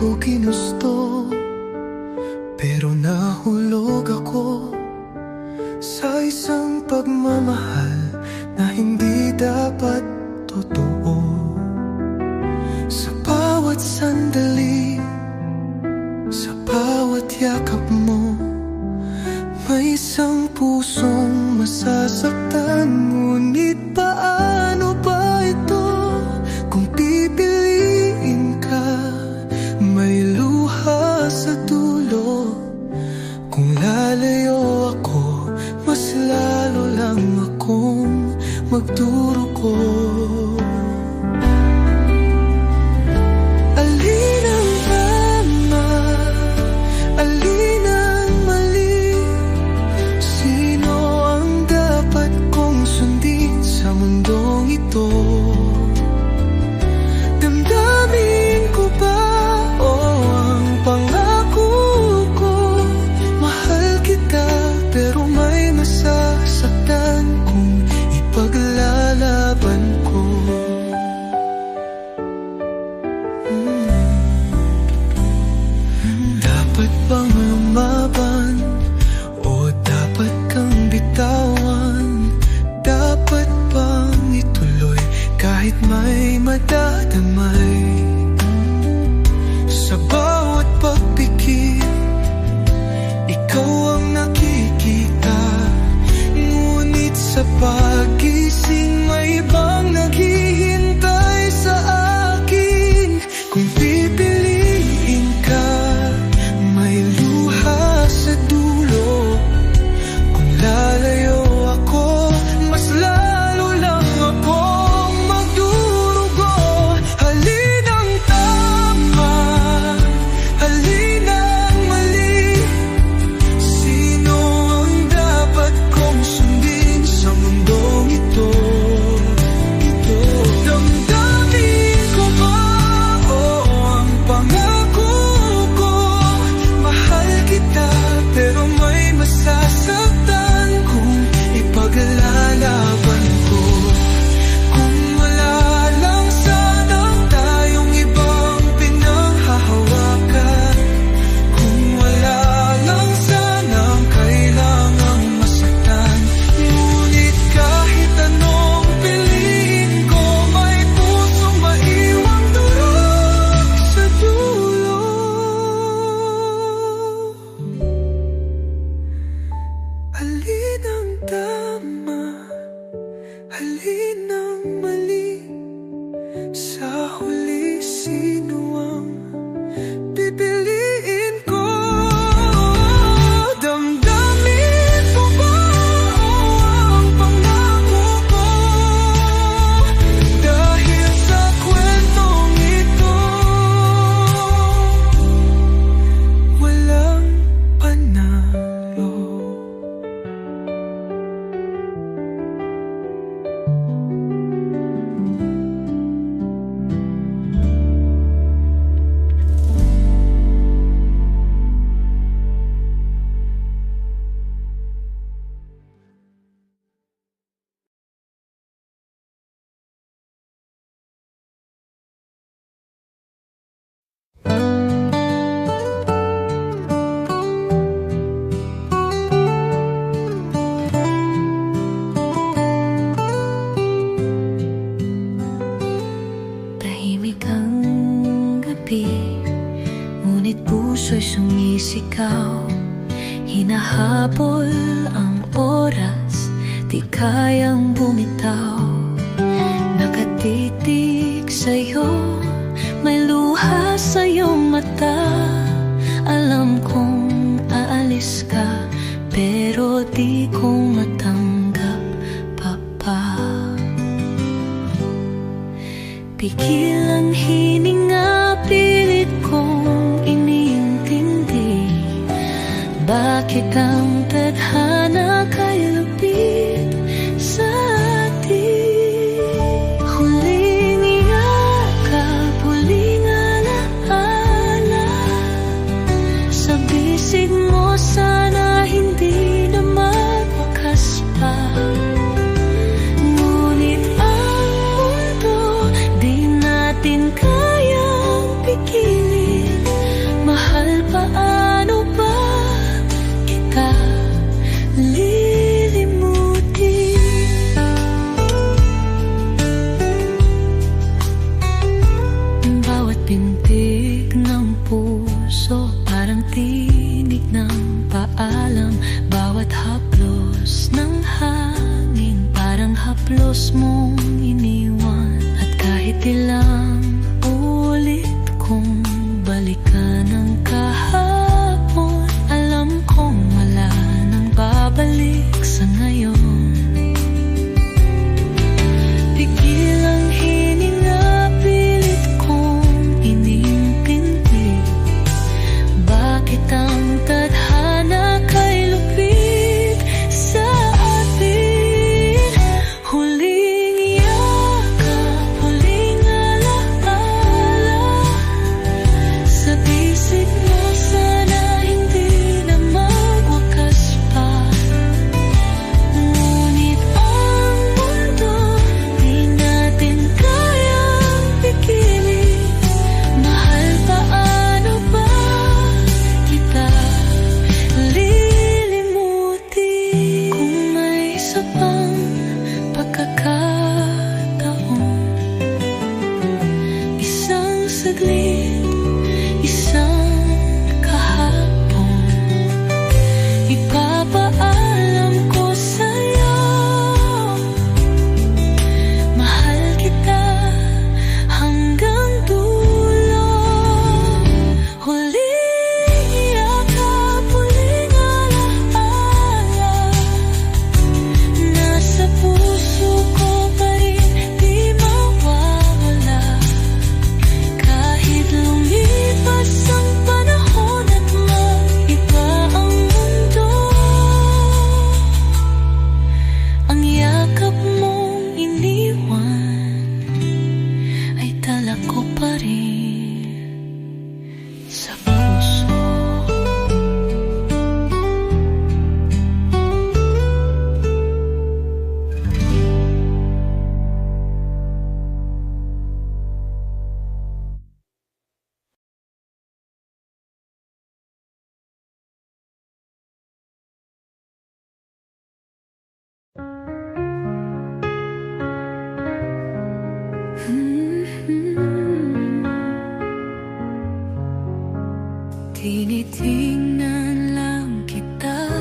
ko ginusto, pero nahulog ako sa isang pagmamahal na hindi dapat totoo. Sa bawat sandali, sa bawat yakap mo, may isang pusong masasaktan. Ngunit paano ba ito kung pipiliin ka? May luha sa dulo. Kung lalayo ako, mas lalo lang akong magdurugo. Alin ang tama? Alin ang mali? Sino ang dapat kong sundin sa mundong ito? Damdamin ko ba o ang pangako ko? Mahal kita pero may masasaktan kung ipaglalaban ko. Dapat bang lumaban o dapat kang bitawan? Dapat bang ituloy kahit may madadamay? Sa bawat pagpikit, ikaw ang nakikita. Ngunit sa pagising, may ibang naghihintay sa akin. Kung pipiliin ka, may luha sa dulo. Kung lalayo ako, mas lalo lang akong magdurugo. Alin ang tama? Alin ang mali? Sino ang dapat kong sundin sa mundong ito? Damdamin ko ba o ang pangako ko? Mahal kita pero may masasaktan kung ipaglalaban ko. Kung wala lang sana tayong ibang pinanghahawakan, kung wala lang sana kailangang masaktan. Ngunit kahit anong piliin ko, may pusong maiwang durog sa dulo. Alin ang tama? Alin ang mali? Sa huli, sino ang pipiliin ko? Damdamin ko ba o ang pangako ko? Dahil sa kwentong ito, walang panalo. Tahimik ang gabi, ngunit puso'y sumisigaw. Hinahabol ang oras, di kayang bumitaw. Nakatitig sa'yo, may luha sa iyong mata. Alam kong aalis ka, pero di ko matanggap pa. Pigil ang hininga, pilit kong iniintindi. Bakit ang tadhana kay lupit sa atin? Huling yakap, huling alaala. Sa bisig mo sana hindi na magwakas pa. Ngunit ang mundo di natin kayang pigilin. pintig ng puso, parang tinig ng paalam. Bawat haplos ng hangin, parang haplos mong iniwan. At kahit ilang ulit kong balikan ang kahapon, alam kong wala nang babalik sa ngayon. Pigil ang hininga, pilit kong iniintindi. Bakit ang tadhana kay lupit sa atin? Huling yakap, huling alaala. Sa bisig mo sana hindi na magwakas pa. Ngunit ang mundo di natin kayang pigilin. Mahal, paano ba kita lilimutin? Kung may isa pang pagkakataon, isang saglit, isang kahapon, ipapaalam ko sa'yo, mahal kita hanggang dulo. Huling yakap, huling alaala. Nasa puso ko pa rin, di mawawala. Kahit lumipas ang panahon at mag-iba ang mundo, ang yakap mong iniwan ay dala ko pa rin sa puso. Tinitingnan lang kita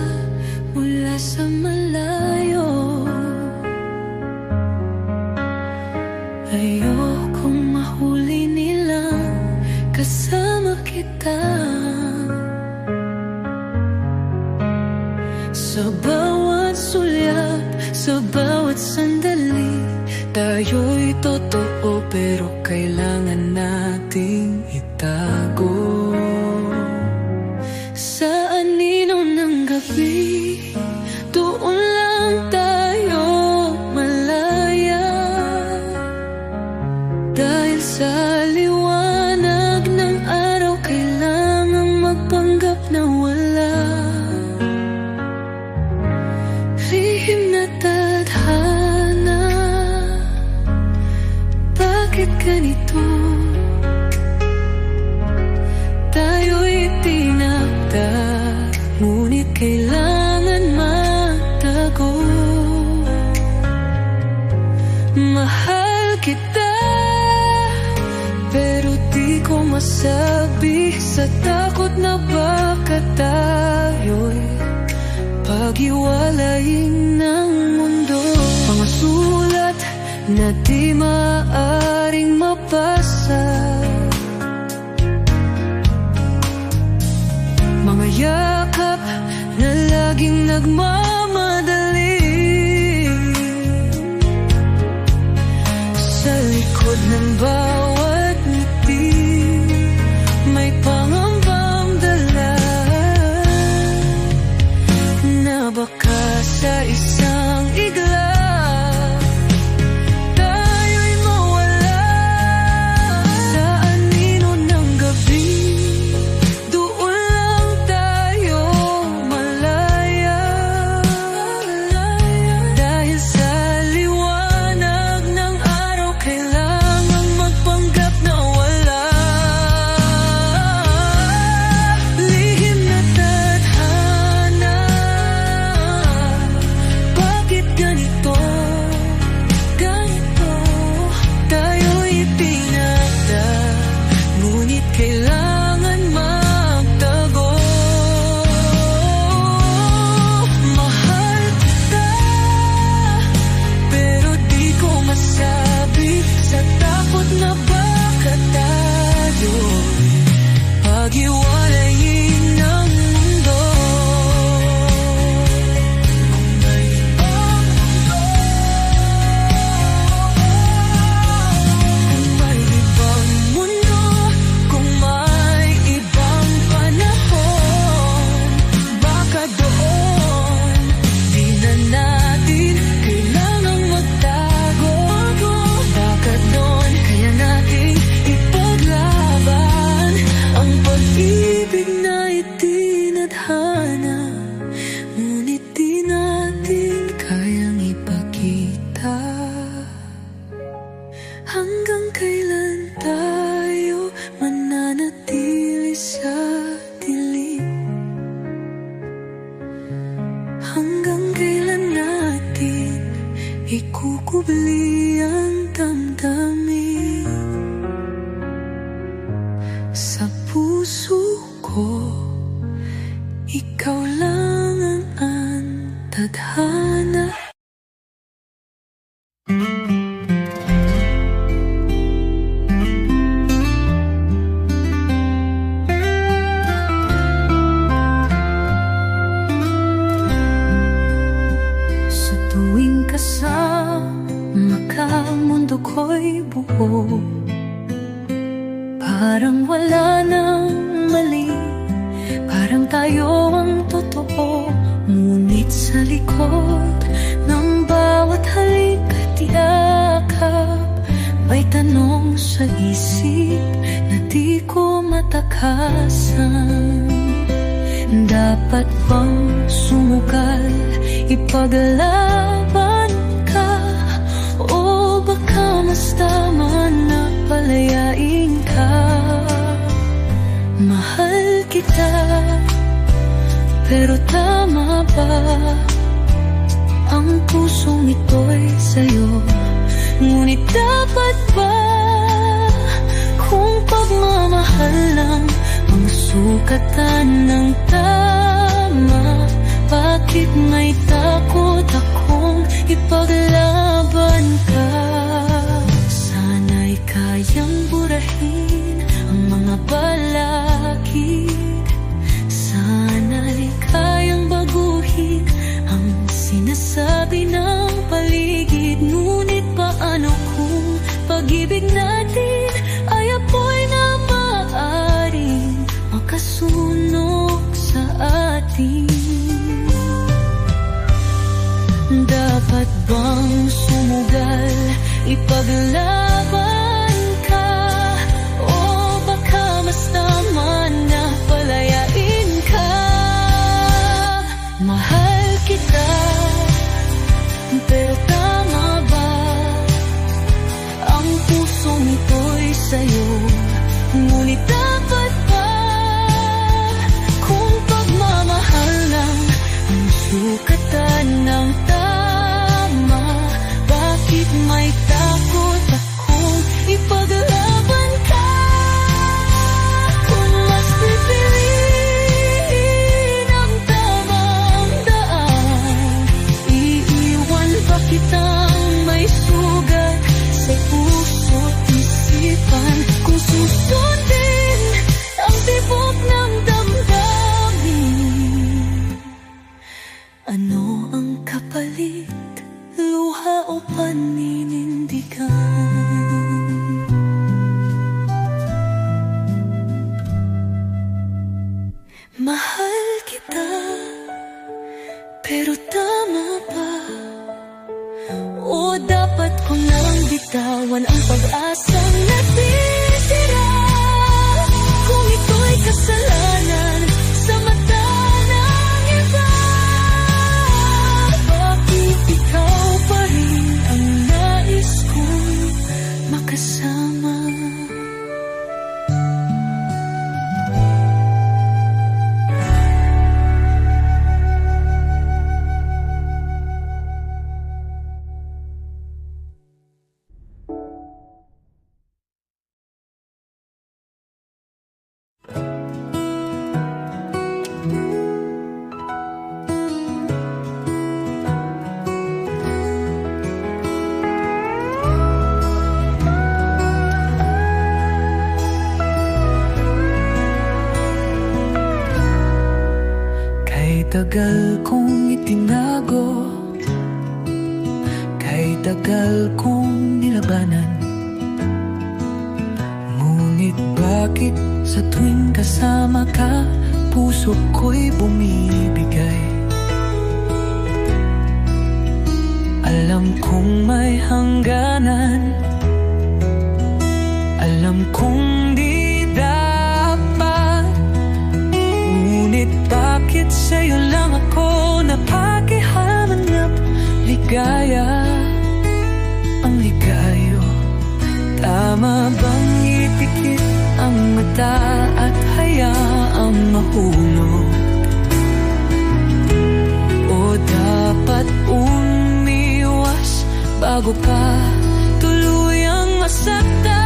mula sa malayo. Ayokong mahuli nilang kasama kita. Sa bawat sulyap, sa bawat sandali, tayo'y totoo pero kailangan nating itago. Sa anino ng gabi, doon lang tayo malaya. Dahil sa liwanag ng araw, kailangan magpanggap na wala. Lihim na tadhana, bakit ganito? Tayo'y tinakda, ngunit kailangan magtago. Mahal kita, pero di ko masabi sa takot na baka tayo'y pag-iwalayin ng mundo. Mga sulat na di maaaring mabasa, mga yakap na laging nagmamadali. Sa likod ng bawat ngiti, may pangambang dala na baka sa isang igla tayo'y mawala. Sa anino ng gabi, doon lang tayo malaya. Dahil sa liwanag ng araw, kailangan magpapalaya. Sa puso ko, ikaw lang ang tadhana. Sa tuwing kasama ka, mundo ko'y buo. Parang wala nang mali, parang tayo ang totoo. Ngunit sa likod ng bawat halik at yakap, may tanong sa isip na di ko matakasan. Dapat bang sumugal, ipaglaban ka, o baka mas tama na palayain ka? Mahal kita, pero tama ba ang pusong ito'y sa'yo? Ngunit dapat ba kung pagmamahal lang ang sukatan ng tama? Bakit may takot akong ipaglaban ka? Sana'y kayang burahin ang mga balakid. Sana'y kayang baguhin ang sinasabi ng paligid. Ngunit paano kung pag-ibig natin ay apoy na maaaring makasunog sa atin? Dapat bang sumugal, ipaglaban ka, o baka mas tama na palayain ka? Mahal kita, pero tama ba ang pusong ito'y sa'yo? Ngunit dapat ba kung pagmamahal lang ang sukatan ng tama? Bakit may takot akong ipaglaban ka? Kung mas pipiliin ang tamang daan, iiwan pa kitang may sugat sa puso't isipan. Kung susundin ang tibok ng damdamin, ano ang kapalit? Luha o paninindigan? Mahal kita, pero tama ba? O dapat ko nang bitawan ang pag-asang natitira? Kung ito'y kasalanan sa mata ng iba, bakit ikaw pa rin ang nais kong makasama? Tagal kong itinago, kay tagal kong nilabanan. Ngunit bakit sa tuwing kasama ka, puso ko'y bumibigay? Alam kong may hangganan, alam kong di dapat. Ngunit bakit sa'yo lang ako napakihamanap? Ligaya ang ligayo. Tama bang itikit ang mata at hayaang mahulog? O dapat umiwas bago pa tuluyang masaktan?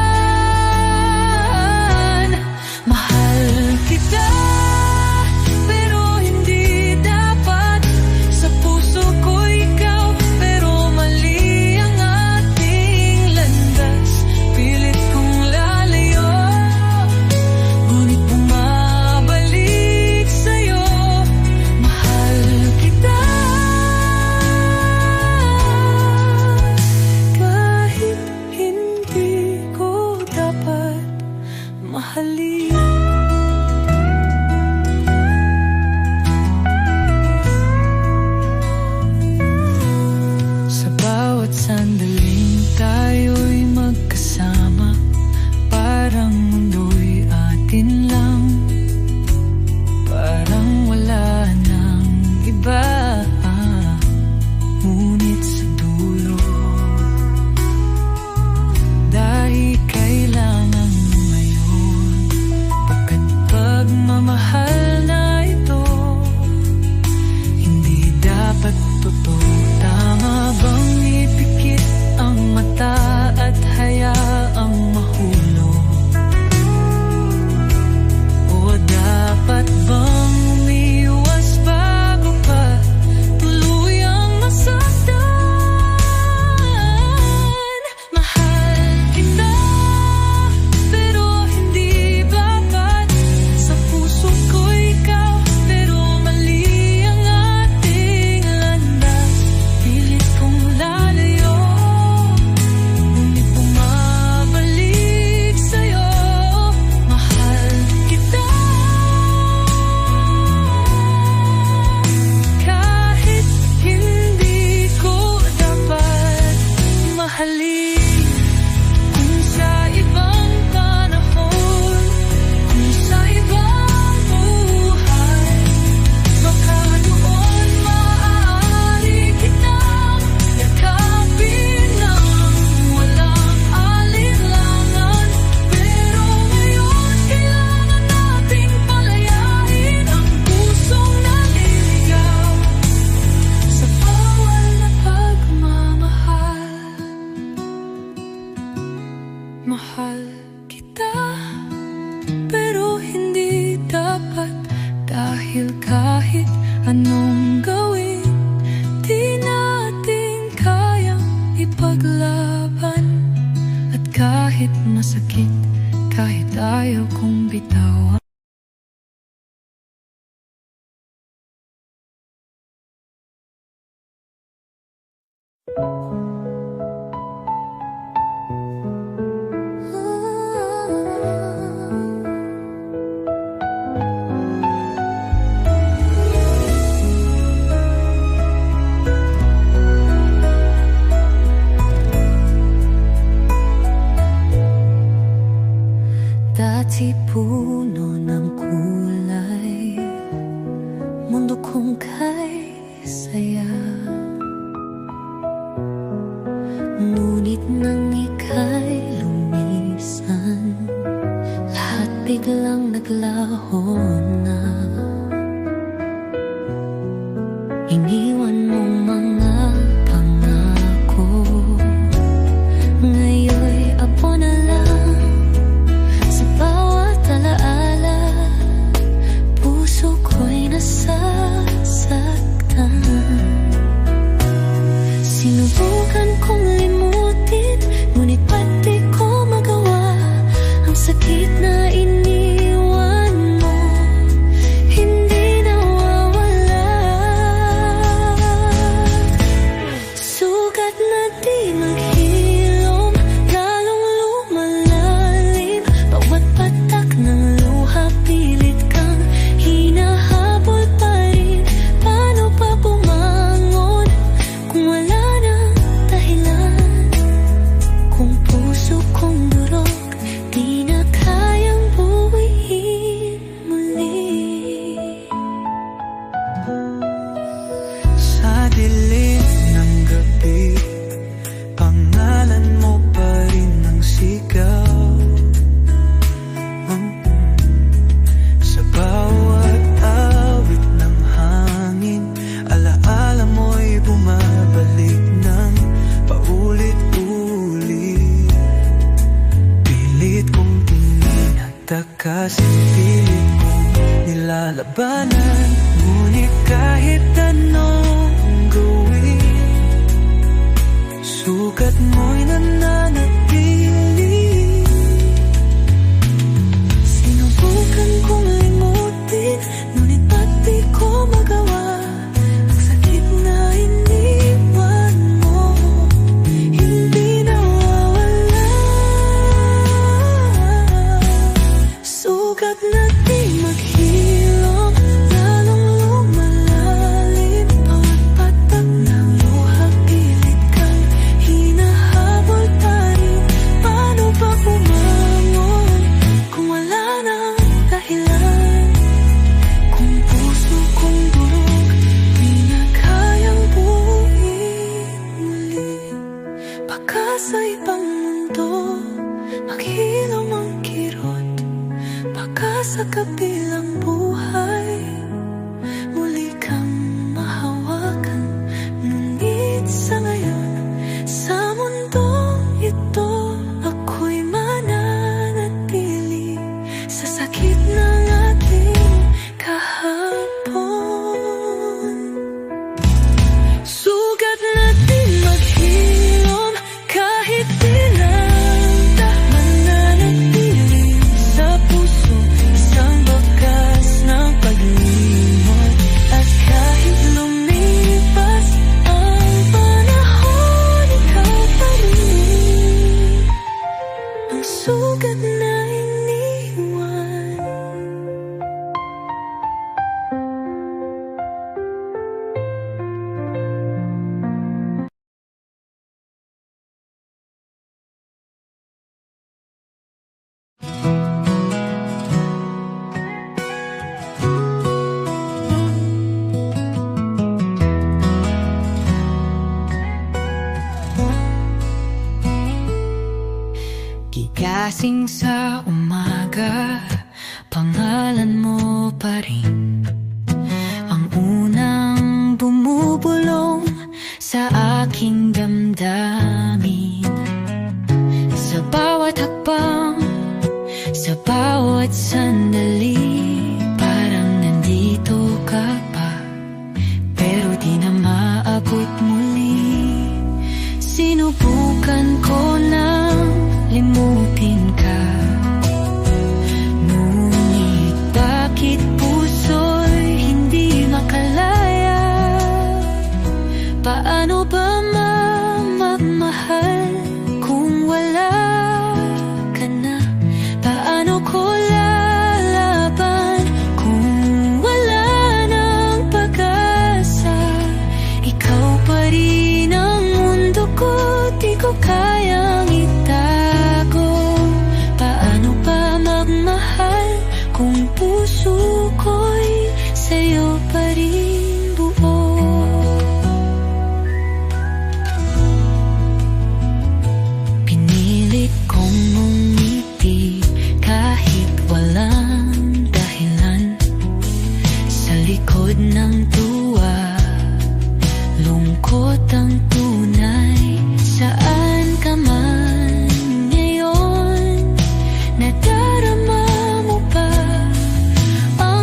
mahalin. Sa bawat sandaling tayo'y magkasama, parang mundo'y atin lang, parang wala nang iba. Ngunit sa dulo, dahil kailangan ngayon, pagkat pagmamahal na ito hindi dapat totoo. Tama bang ipikit ang mata at hayaang mahulog? O dapat bang umiwas bago pa tuluyang masaktan? Mahal kita, pero hindi dapat. Sa puso ko ikaw, pero mali ang ating landas. Pilit kong lalayo, ngunit bumabalik sa'yo. Mahal kita, kahit hindi ko dapat mahalin. Kung sa ibang panahon, kung sa ibang buhay, baka doon maaari kitang yakapin nang walang alinlangan. Pero ngayon kailangan nating palayain ang pusong naliligaw sa bawal na pagmamahal. Mahal kita, pero hindi dapat. Dahil kahit anong gawin, di natin kayang ipaglaban. At kahit masakit, kahit ayaw kong bitawan. Dati puno ng kulay, mundo kong kay saya. Ngunit nang ika'y lumisan, lahat biglang naglaho na. Iniwan mong mga pangako, ngayon'y abo na lang. Sa bawat alaala, puso ko'y nasasaktan. Sinubukan kong limutin, ngunit ba't di ko magawa? Ang sakit na iniwan mo, hindi nawawala. Sugat na di maghilom, lalong lumalalim. Bawat patak ng luha, pilit kang hinahabol pa rin. Paano pa bumangon kung wala nang dahilan? Kung puso kong durog, di na kayang buuin muli. Sa dilim ng gabi, pangalan mo pa rin ang sigaw. Sa bawat awit ng hangin, alaala mo'y bumabalik ng paulit-ulit. Pilit kong tinatakasin, pilit kong nilalabanan. Ngunit kahit anong gawin, sugat mo'y nananatili. Sinubukan kong limutin, ngunit ba't di ko magawa? Ang sakit na iniwan mo, hindi nawawala. sa kabilang buhay, muli kang mahawakan. Ngunit sa ngayon, sa mundong ito, ako'y mananatili sa sakit ng ating kahapon. Sugat natin maghilom kahit di lang mananatili sa puso, isang bakas ng paglimot. At kahit lumipas ang panahon, ikaw pa rin ang sugat na iniwan. Gigasing sa umaga, pangalan mo pa rin ang unang bumubulong sa aking damdamin. Sa bawat hakbang, sa bawat sandali, parang nandito ka pa, pero di na maabot muli. Sinubukan ko nang limutin ka, ngunit bakit puso'y hindi makalaya? Paano ba magmahal kung wala ka na? Paano ko lalaban kung wala ng pag-asa? Ikaw pa rin ang mundo ko, di ko kayang itago. Paano pa magmahal kung puso ko'y sa'yo pa rin buo? Pinilit kong umiti kahit walang dahilan. Sa likod ng tuwa, lungkot ang tunay. Saan ka man ngayon, nadarama mo ba ang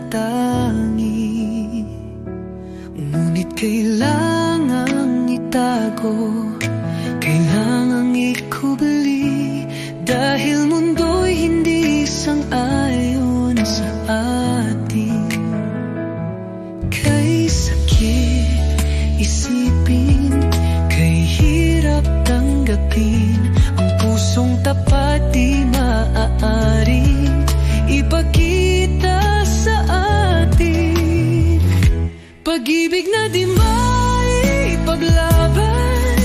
nagtatangi, ngunit kailangang itago, kailangang ikubli, dahil mundo'y hindi sang-ayon sa atin. Kay sakit isipin, kay hirap tanggapin, ang pusong tapat di maaaring ipakita sa atin. Pag-ibig na di maipaglaban,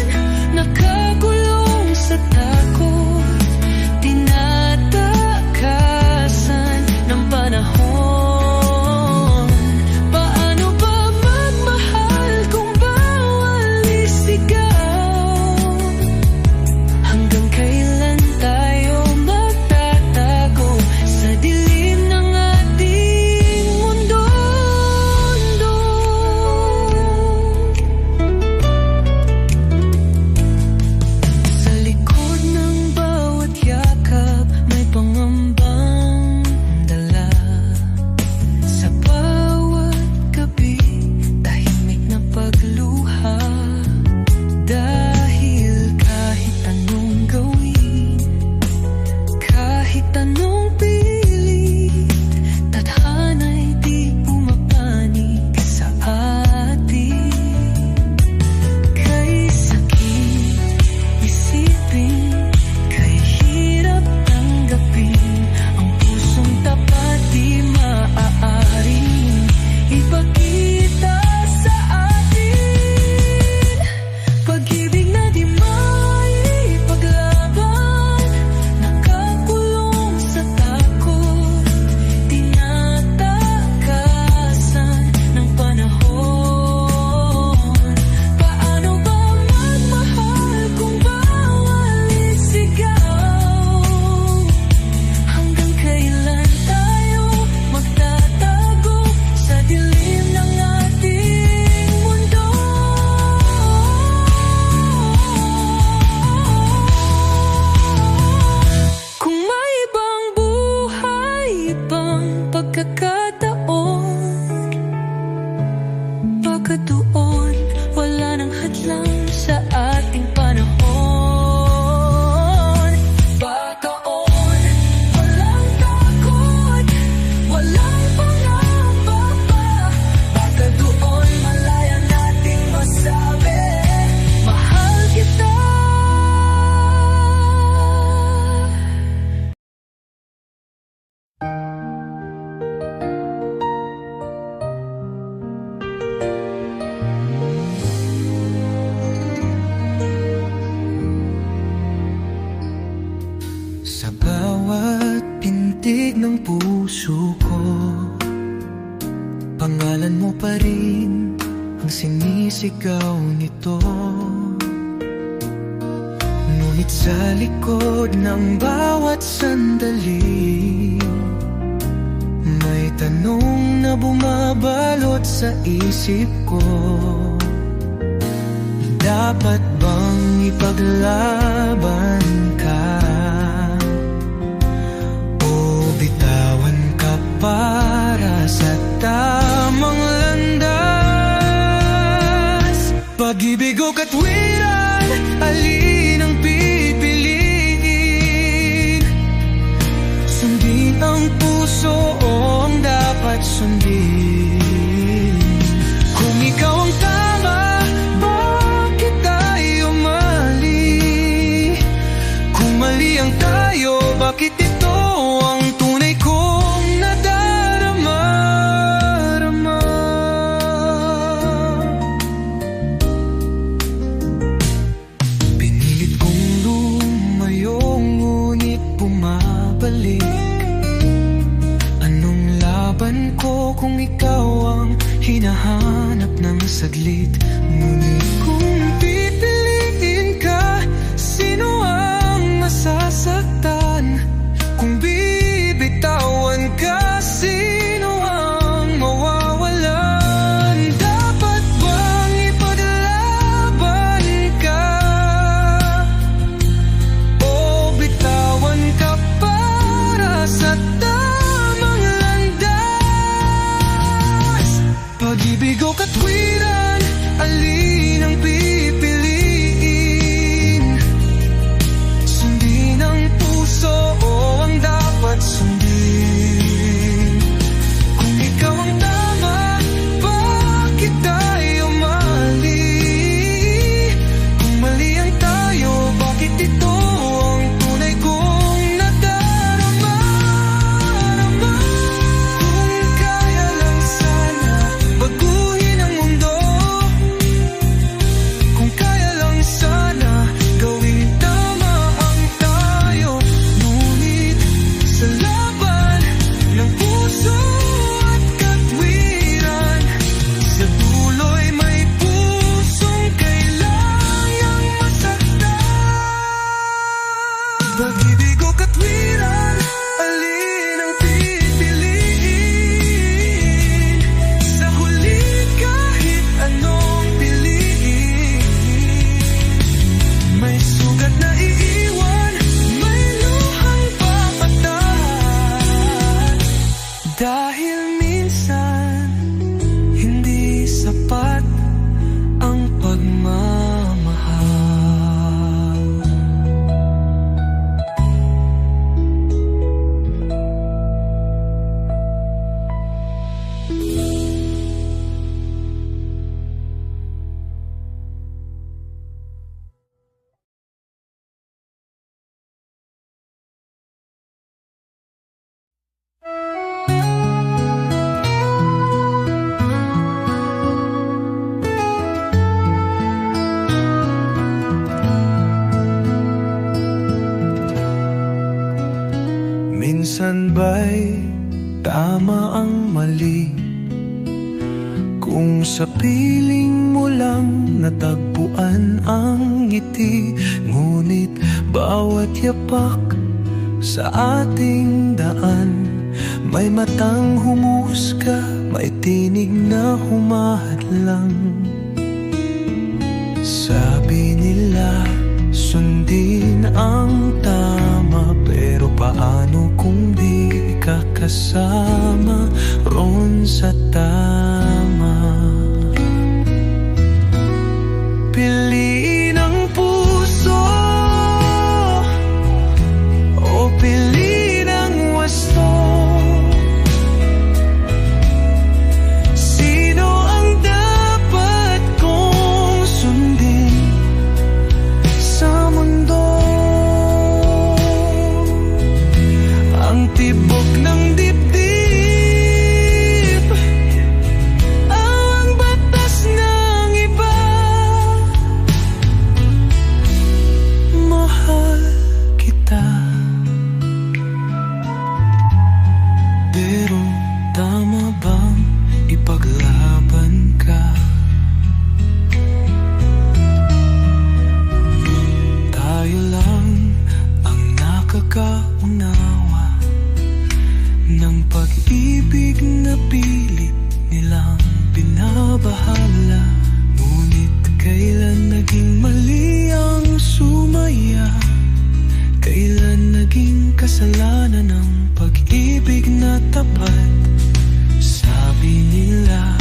nakakulong sa takot, tinatakasan ng panahon. Paano ba magmahal kung bawal isigaw? Hanggang kailan tayo magtatago sa dilim ng ating mundo? Sa likod ng bawat yakap may pangambang dala. Sa bawat gabi tahimik na pagluha, dahil kahit anong gawin, kahit anong pilit, tadhana'y di pumapanig sa atin. Kay sakit isipin, kay hirap tanggapin, ang pusong tapat di maaaring ipakita sa atin. Pag-ibig na di maipaglaban, nakakulong sa takot, tinatakasan ng panahon. Paano ba magmahal kung bawal isigaw? Hanggang kailan tayo magtatago sa dilim ng ating mundo? Kung may ibang buhay, ibang pagkakataon, baka doon wala nang hadlang sa ating panahon. Baka on, walang takot, walang pangamba pa, baka doon malaya nating masabi, mahal kita. Sa bawat pintig ng puso ko, pangalan mo pa rin ang sinisigaw nito. Ngunit sa likod ng bawat sandali, may tanong na bumabalot sa isip ko. Dapat bang ipaglaban ka? O bitawan ka para sa tamang landas? Pag-ibig o katwiran, alin ang pipiliin? Sundin ang puso o ang dapat sundin? Kung ikaw ang tama, bakit tayo mali? Kung mali ang tayo, bakit ito ang tunay kong nadarama? Pinilit kong lumayo, ngunit bumabalik. Anong laban ko kung ikaw ang hinahanap ng saglit? Ngunit kung pipiliin ka, sino ang masasaktan? Kung bibitawan ka, sino ang mawawalan? Dapat bang ipaglaban ka? O bitawan ka para sa tamang landas? Pag-ibig o katwiran, alin ang pipiliin? Sundin ang puso o ang dapat sundin? Kung ikaw ang tama, bakit tayo mali? Kung mali ang tayo, bakit ito ang tunay kong nadarama? Kung kaya lang sana baguhin ang mundo, kung kaya lang sana gawin tama ang tayo. Ngunit sa laban ng puso at katwiran, sa dulo'y may pusong kailangang masaktan. Pag-ibig o katwiran, alin ang pipiliin? Sa huli kahit anong piliin, may sugat na iiwan, may luhang papatan. Dahil minsan hindi sapat ang pagmamahal. Minsan ba'y tama ang mali? Kung sa piling mo lang natagpuan ang ngiti, ngunit bawat yapak sa ating daan, may matang humusga, may tinig na humahadlang. Sabi nila sundin ang tama, pero paano kung di ka kasama ron sa tama? Piliin ang puso o piliin ang wasto? Sino ang dapat kong sundin sa mundo? Ang tibok ng dibdib, ang batas ng iba. Mahal kita, pero tama bang ipaglaban ka? Tayo lang ang nakakaunawa ng pag-ibig na pilit nilang binabahala. Ngunit kailan naging mali ang sumaya? Kailan naging kasalanan ng pag-ibig na tapat? Sabi nila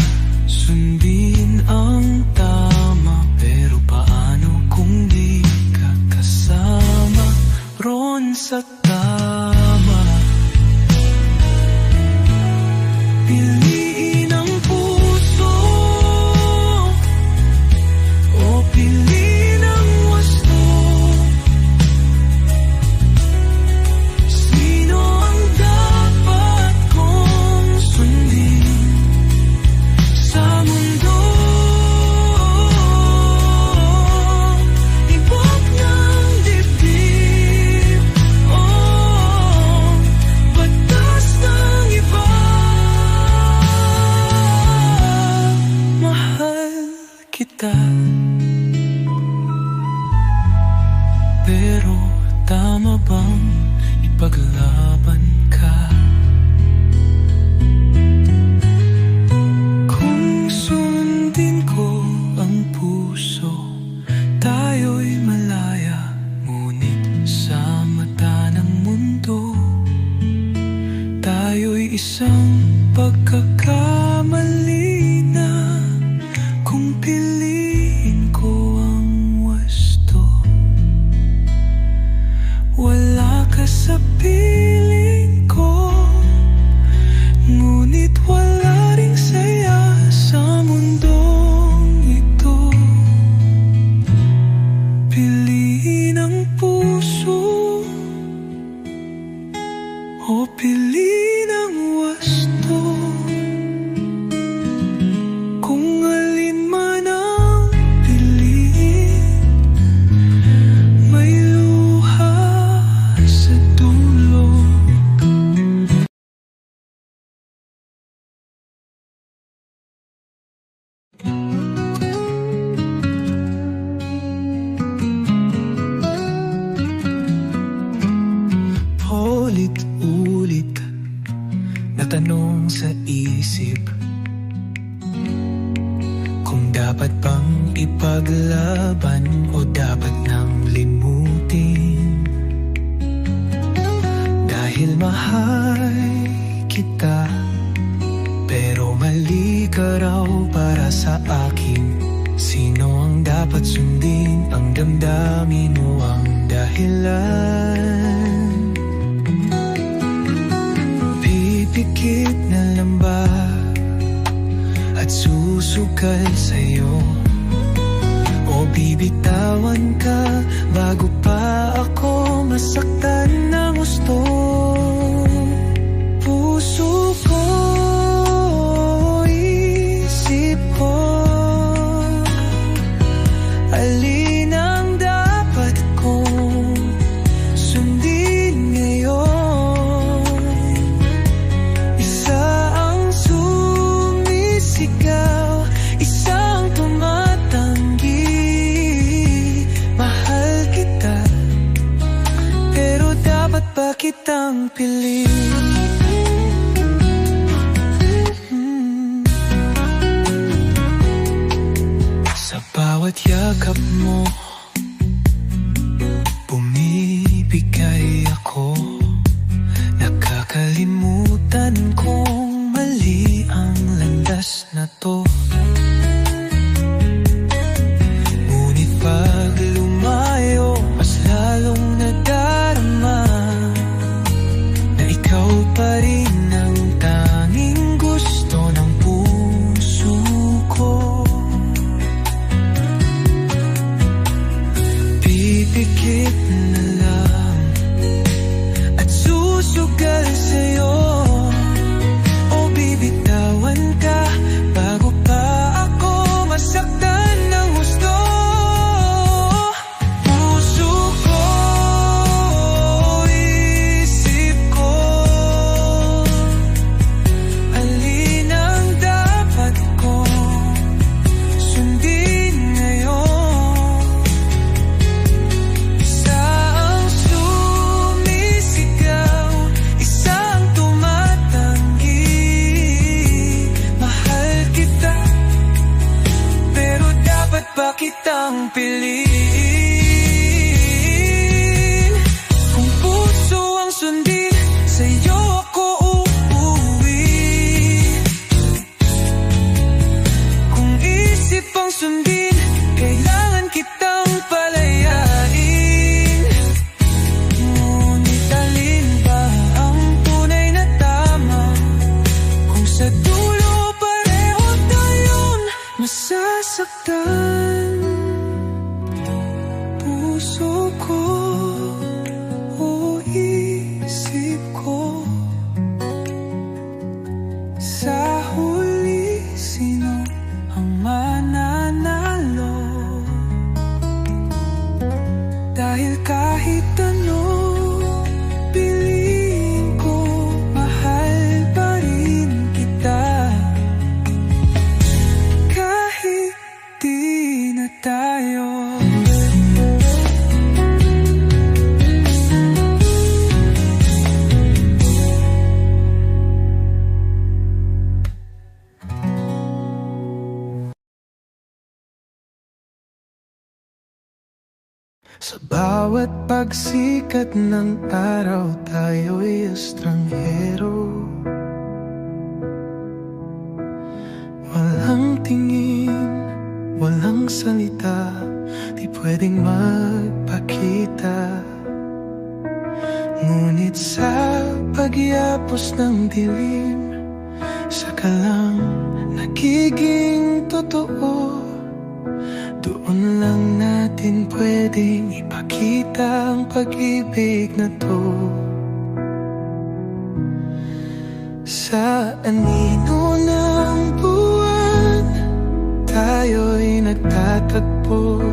sundin ang tama, pero paano kung di ka kasama ron sa tama? Piliin ang puso o piliin ang wasto? Sino ang dapat kong sundin sa mundo? Ibok ng dibdib, oh, batas ng iba. Mahal kita, pero tama bang ipaglaban ka? Kung sundin ko ang puso, tayo'y malaya. Ngunit sa mata ng mundo, tayo'y isang pagkakamali na. dapat bang ipaglaban o dapat nang limutin? Dahil mahal kita, pero mali ka raw para sa akin. Sino ang dapat sundin? Ang damdamin o ang dahilan? Pipikit na lang ba at susugal sa'yo? O bibitawan ka bago pa ako masaktan ng gusto? Puso ko, isip ko, alin ang dapat kong sundin ngayon? Isa ang sumisigaw, isang tumatanggi. Mahal kita, pero dapat ba kitang piliin? Sa bawat yakap mo, bumibigay ako. Nakakalimutan kong mali ang landas na to. Ngunit pag lumayo, mas lalong nadarama na ikaw pa rin ang tanging gusto ng puso ko. Pipikit na lang at susugal sa'yo, o bibitawan ka bago pa ako masaktan ng gusto? Puso ko, isip ko, alin ang dapat kong sundin ngayon? Isa ang sumisigaw, isang tumatanggi. Mahal kita, pero dapat ba kitang piliin? Kung puso ang sundin, sa'yo ako uuwi. Kung isip ang sundin, kailangan kitang palayain. Ngunit alin ba ang tunay na tama? Kung sa dulo pareho tayong masasaktan. Puso ko, o isip ko, sa huli sino ang mananalo? Dahil kahit ano piliin ko, mahal pa rin kita. Kahit di na tayo. Sa bawat pagsikat ng araw, tayo'y estranghero. Walang tingin, walang salita, di pwedeng magpakita. Ngunit sa pagyapos ng dilim, saka lang nagiging totoo. Doon lang natin pwedeng ipakita ang pag-ibig na to. Sa anino ng buwan, tayo'y nagtatagpo.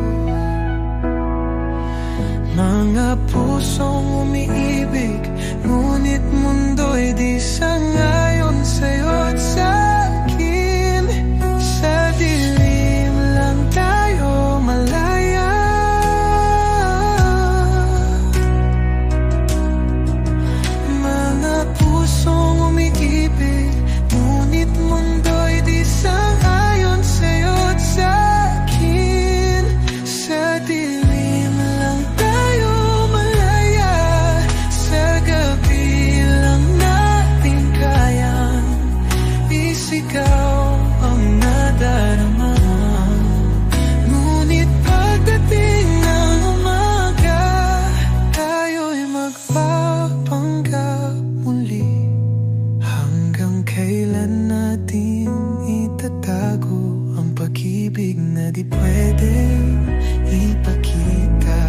Mga pusong umiibig, ngunit mundo'y di sangayon sa'yo at sa'kin. Sa dilim lang tayo malaya. Mga pusong umiibig, ngunit mundo'y di sangayon sa'yo at sa'kin. sigaw ang nadarama. Ngunit pagdating ng umaga, tayo'y magpapanggap muli. Hanggang kailan natin itatago ang pag-ibig na di pwedeng ipakita?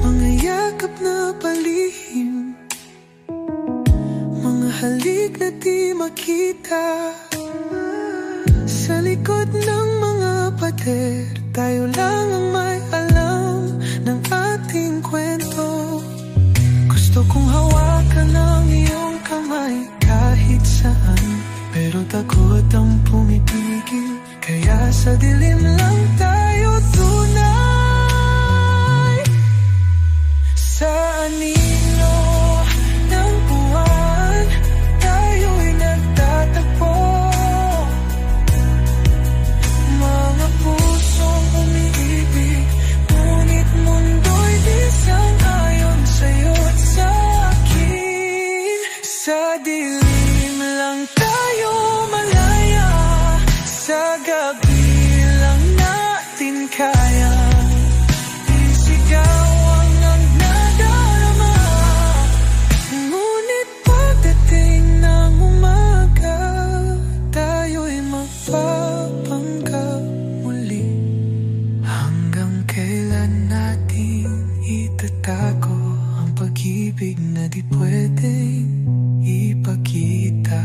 Mga yakap na palihim, mga halik na di makita. Sa likod ng mga pader, tayo lang ang may alam ng ating kwento. Gusto kong hawakan ang iyong kamay kahit saan, pero takot ang pumipigil, kaya sa dilim lang tayo tunay. Sa anino ng buwan, tayo'y nagtatagpo. Mga pusong umiibig, ngunit mundo'y di sang-ayon sa'yo't sa akin. Sa dilim lang tayo malaya, sa gabi lang natin kaya isigaw ang nadarama. Ngunit pagdating ng umaga, tayo'y magpapanggap muli. Hanggang kailan natin itatago ang pag-ibig na di pwedeng ipakita?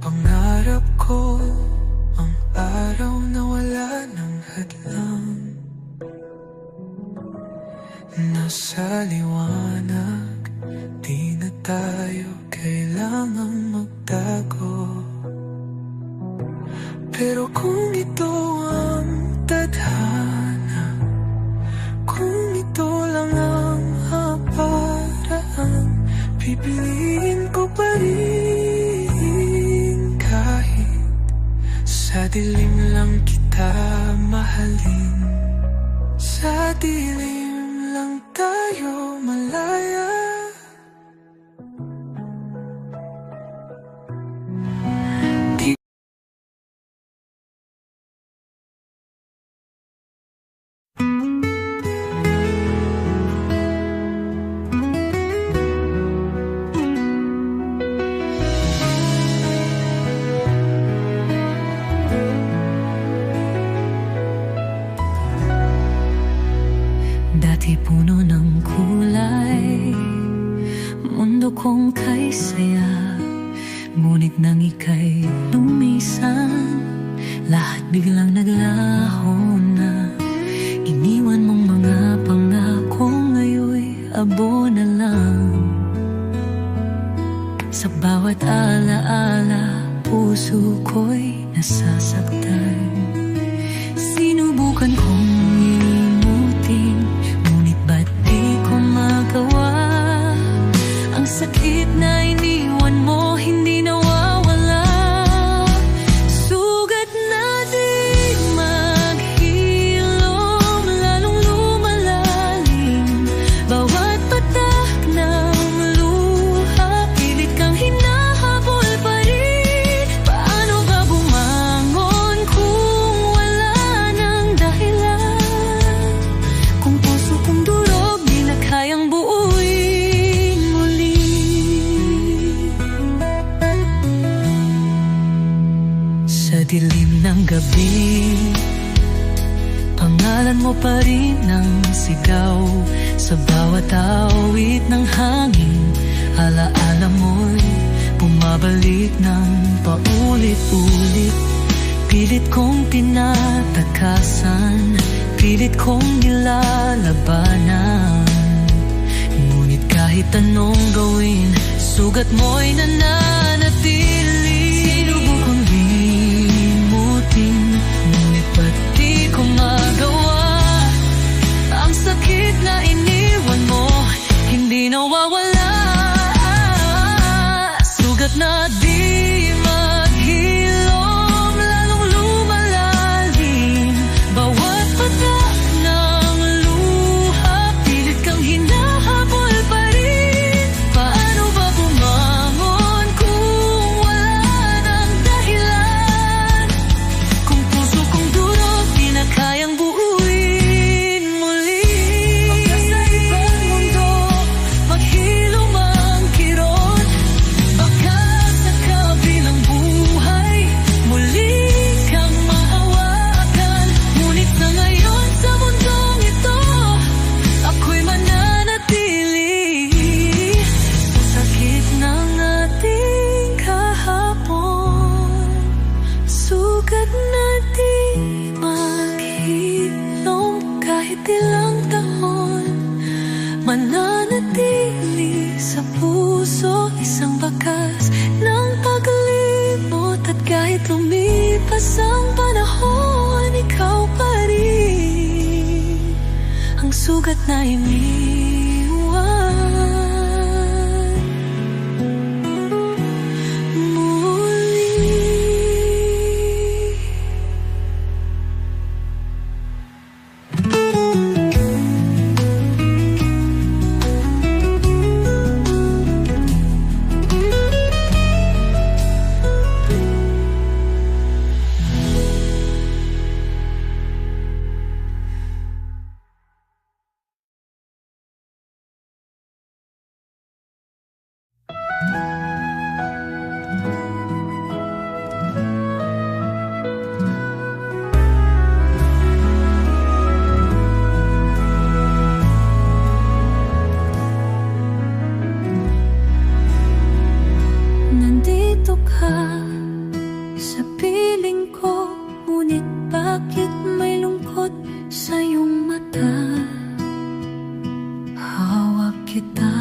Pangarap ko ang araw na wala ng hadlang, nasa liwanag, di na tayo kailangang magtago. Pero kung ito ang tadhana, kung ito lang ang paraan, pipiliin ko pa rin kahit sa dilim lang kita mahalin. Sa dilim lang tayo malaya. Dati puno ng kulay, mundo kong kay saya. Ngunit nang ika'y lumisan, lahat biglang naglaho na. Iniwan mong mga pangako, ngayon'y abo na lang. Sa bawat alaala, puso ko'y nasasaktan. Sinubukan kong limutin, ngunit ba't di ko magawa? Ang sakit na iniwan mo, hindi nawawala. Sugat na di maghilom, lalong lumalalim. Bawat patak ng luha, pilit kang hinahabol pa rin. Paano ka bumangon kung wala nang dahilan? Kung puso kong durog, di na kayang buuin muli. Sa dilim ng gabi, pangalan mo pa rin ang sigaw. Sa bawat awit ng hangin, alaala mo'y bumabalik ng paulit-ulit. Pilit kong tinatakasan, pilit kong nilalabanan. Ngunit kahit anong gawin, sugat mo'y nananatili. Sinubukang limutin, ngunit ba't di ko magawa? Ang sakit na iniwan mo, hindi nawawala. Sugat na di maghilom, lalong lumalalim. Bawat patak ng luha, pilit kang hinahabol. at nainiwan muli. Nandito ka sa piling ko, ngunit bakit may lungkot sa iyong mata? Hawak kita,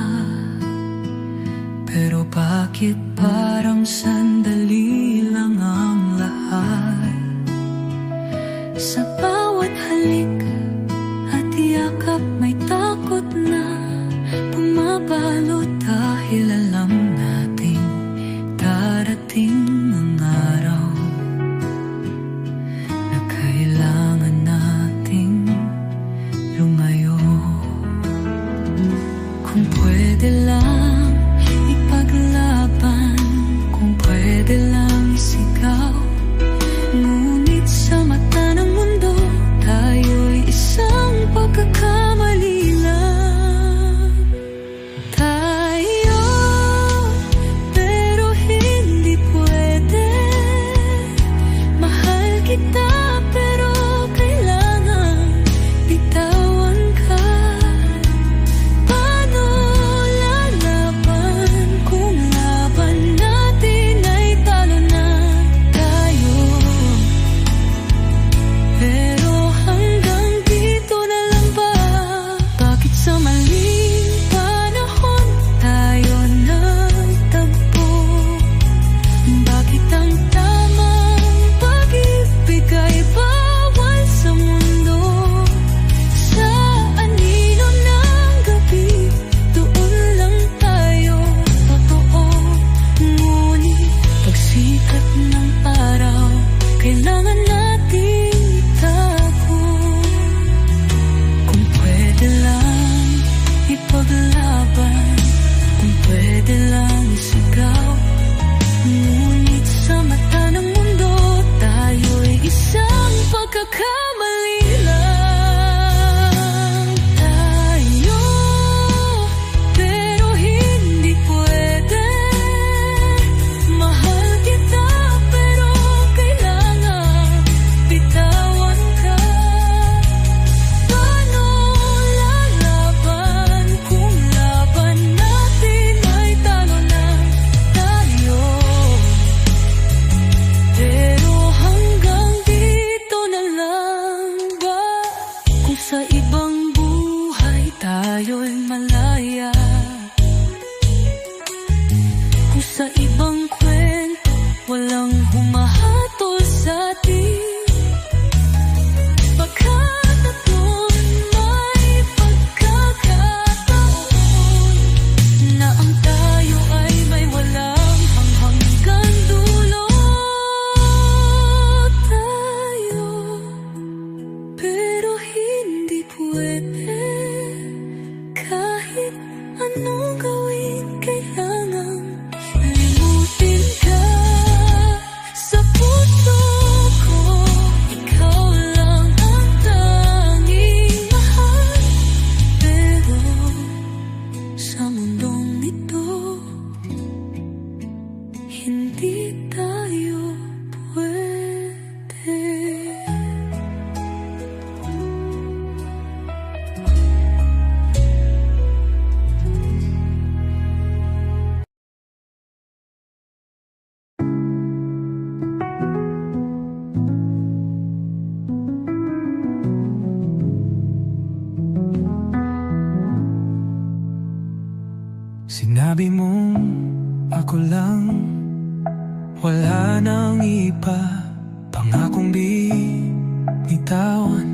pero bakit parang sandali lang ang lahat? Sa bawat halik at yakap may takot na bumabalot, dahil alam nating darating ang araw na kailangan nating lumayo. Kung pwede lang ipaglaban, kung pwede lang isigaw, ngunit sa mata ng mundo tayo'y isang pagkakamali lang. Tayo, pero hindi pwede. Mahal kita, pero kailangan bitawan ka. Paano lalaban kung laban natin ay talo na tayo? Pero hanggang dito na lang ba? Bakit sa maling panahon tayo nagtagpo? Bakit ang tamang pag-ibig ay bawal sa mundo? Sa anino ng gabi, doon lang tayo totoo. Ngunit pagsikat ng araw, kailangan nating itago. Kung pwede lang ipaglaban, kung pwede lang isigaw, ngunit sa mata ng mundo tayo'y isang pagkakamali lang. Tayo, pero hindi pwede. Mahal kita, pero kailangan bitawan ka. Paano lalaban kung laban natin ay talo na tayo? Pero hanggang dito na lang ba? Kung sa ibang buhay tayo'y malaya, kung sa ibang kwento walang humahatol sa atin, baka na doon may pagkakataon na ang tayo ay may walang hanggang dulo. Tayo, pero hindi pwede. Kahit anong gawin, kailangan limutin ka. Sa puso ko, ikaw lang ang tanging mahal. Pero sa mundong ito, hindi tayo pwede. Sinabi mong ako lang, wala nang iba. Pangakong binitawan,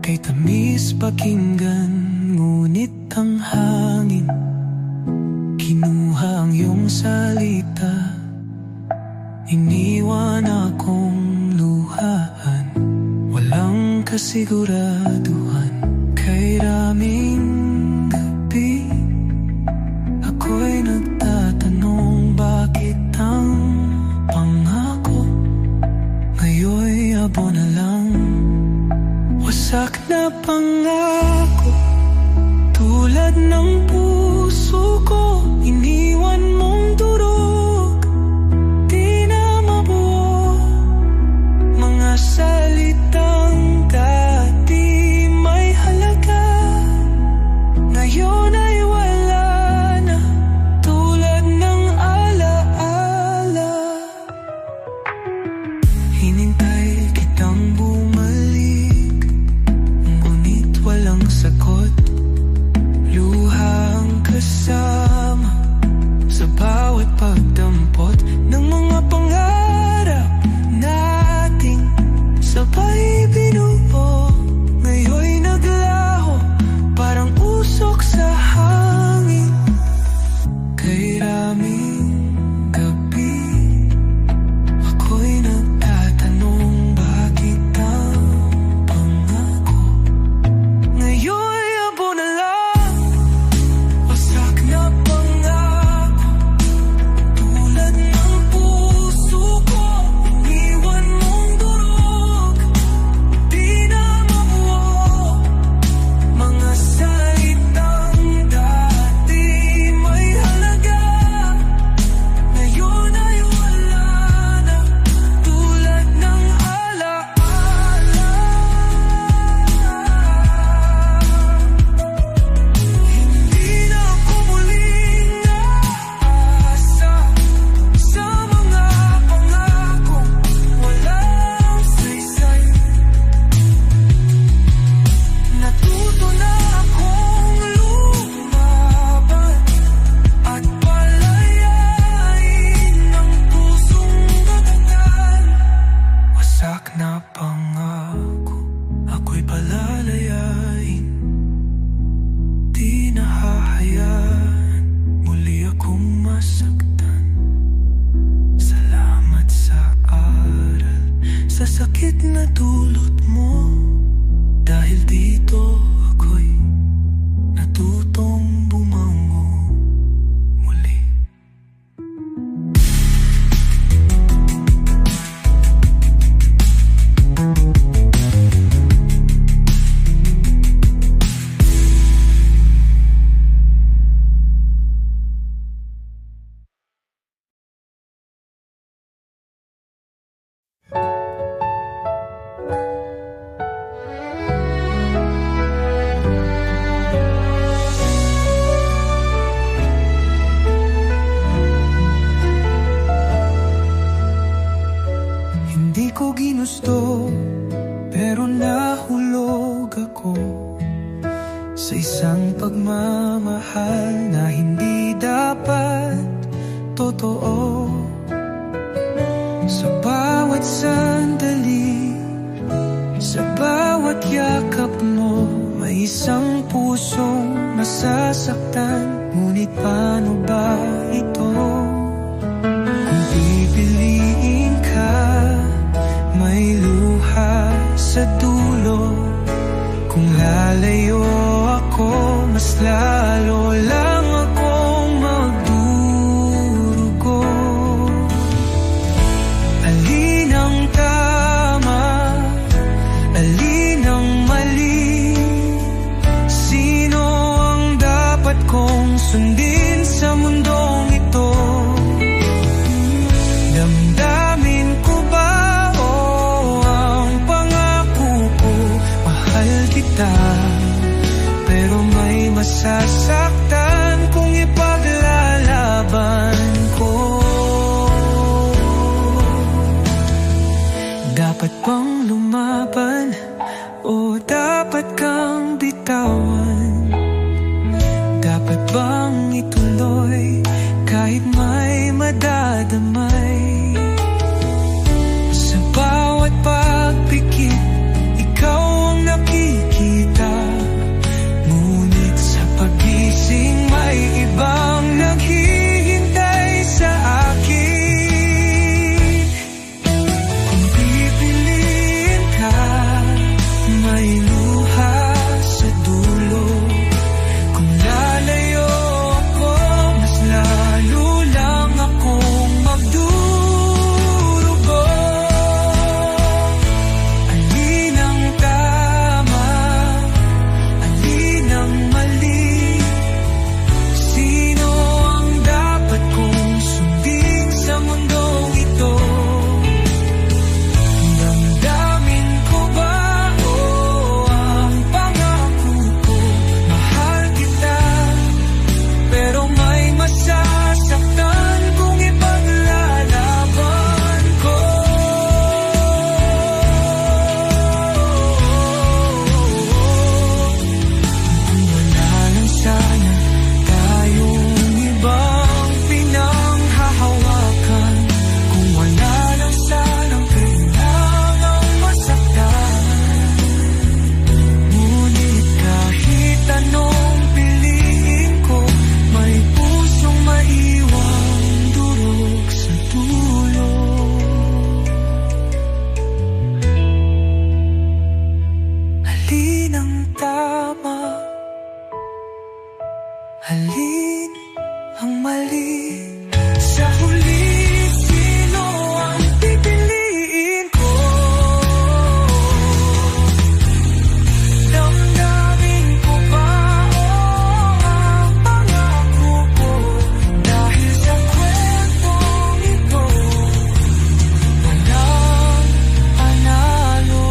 kay tamis pakinggan. ngunit ang hangin kinuha ang iyong salita. Iniwan akong luhaan, walang kasiguraduhan. Kay raming gabi, ako'y nagtatanong bakit ang pangako ngayon'y abo na lang. Wasak na pangako, tulad ng puso ko, iniwan mong durog. Di na mabuo mga salitang dati may halaga, ngayon ay wala na, tulad ng alaala. Hinintay kitang bumalik, ngunit walang sagot. Luha ang kasama sa bawat pagdampot ng mga pangarap nating sabay binuo. Ngayon'y naglaho, parang usok sa hangin. Kay raming gabi, ako'y nagtatanong bakit ang pangako ngayon'y abo na lang. Wasak na pangako, tulad ng puso ko, iniwan mong durog. Di na mabuo mga salitang dati may halaga, ngayon ay wala na, tulad ng alaala. Hindi na ako muling aasa sa mga pangakong walang saysay. Natuto na akong lumaban at palayain ang pusong dadagan. Wasak na pangako, ako'y palalayain. Di na hahayaan muli akong masaktan. Salamat sa aral, sa sakit na dulot mo. Dahil dito ako'y natutong bumango muli. Hindi ko ginusto, pero nahulog ako sa isang pagmamahal na hindi dapat totoo. Sa bawat sandali, sa bawat yakap mo, may isang pusong nasasaktan. Ngunit paano ba ito? Kung pipiliin ka, may luha sa dulo. Kung lalayo ako, mas lalo lang akong magdurugo. Alin ang tama, alin ang mali? Sino ang dapat kong sundin sa mundong ito? Damdamin ko ba o ang pangako ko? Mahal kita, pero may masasaktan kung ipaglalaban ko. Dapat bang lumaban o dapat kang bitawan? Dapat bang ito akin ang mali. Sa huli, sino ang pipiliin ko? Damdamin ko ba o ang pangako ko? Dahil sa kwentong ito, walang panalo.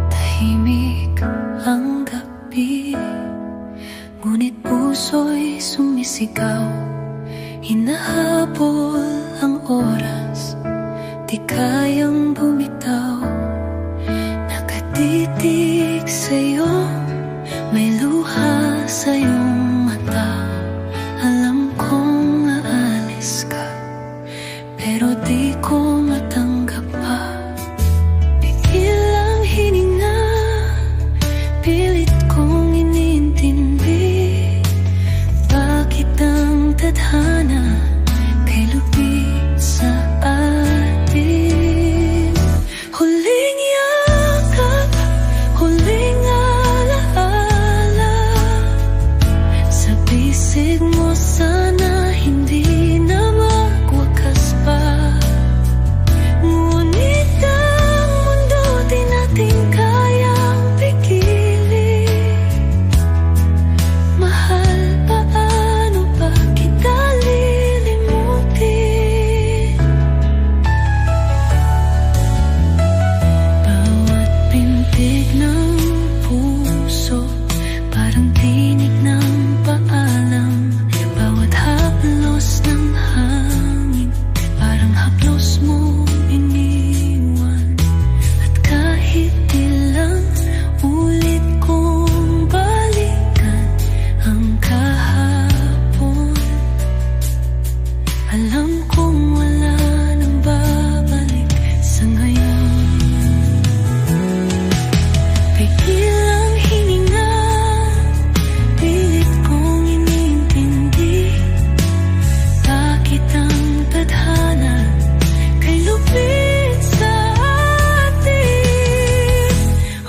Tahimik ang gabi, ngunit puso'y sumisigaw. Hinahabol ang oras, di kayang bumitaw. Nakatitig sa'yo, may luha sa iyong mata. Alam kong aalis ka, pero di ko matanggap pa. Ilang hininga, pilit kong iniintindi. Bakit ang tadhana kay lupit sa atin? Huling yakap, huling alaala. Sa bisig mo sana hindi na magwakas pa. Ngunit ang mundo di natin kayang pigilin. Mahal, paano ba kita lilimutin? Bawat pintig ng puso parang tinig ng paalam. Bawat haplos ng hangin parang haplos mo iniwan. At kahit ilang ulit kong balikan ang kahapon, alam kong wala nang babalik sa ngayon. Biglang hininga, pilit kong iniintindi. Bakit ang tadhana kay lupit sa atin?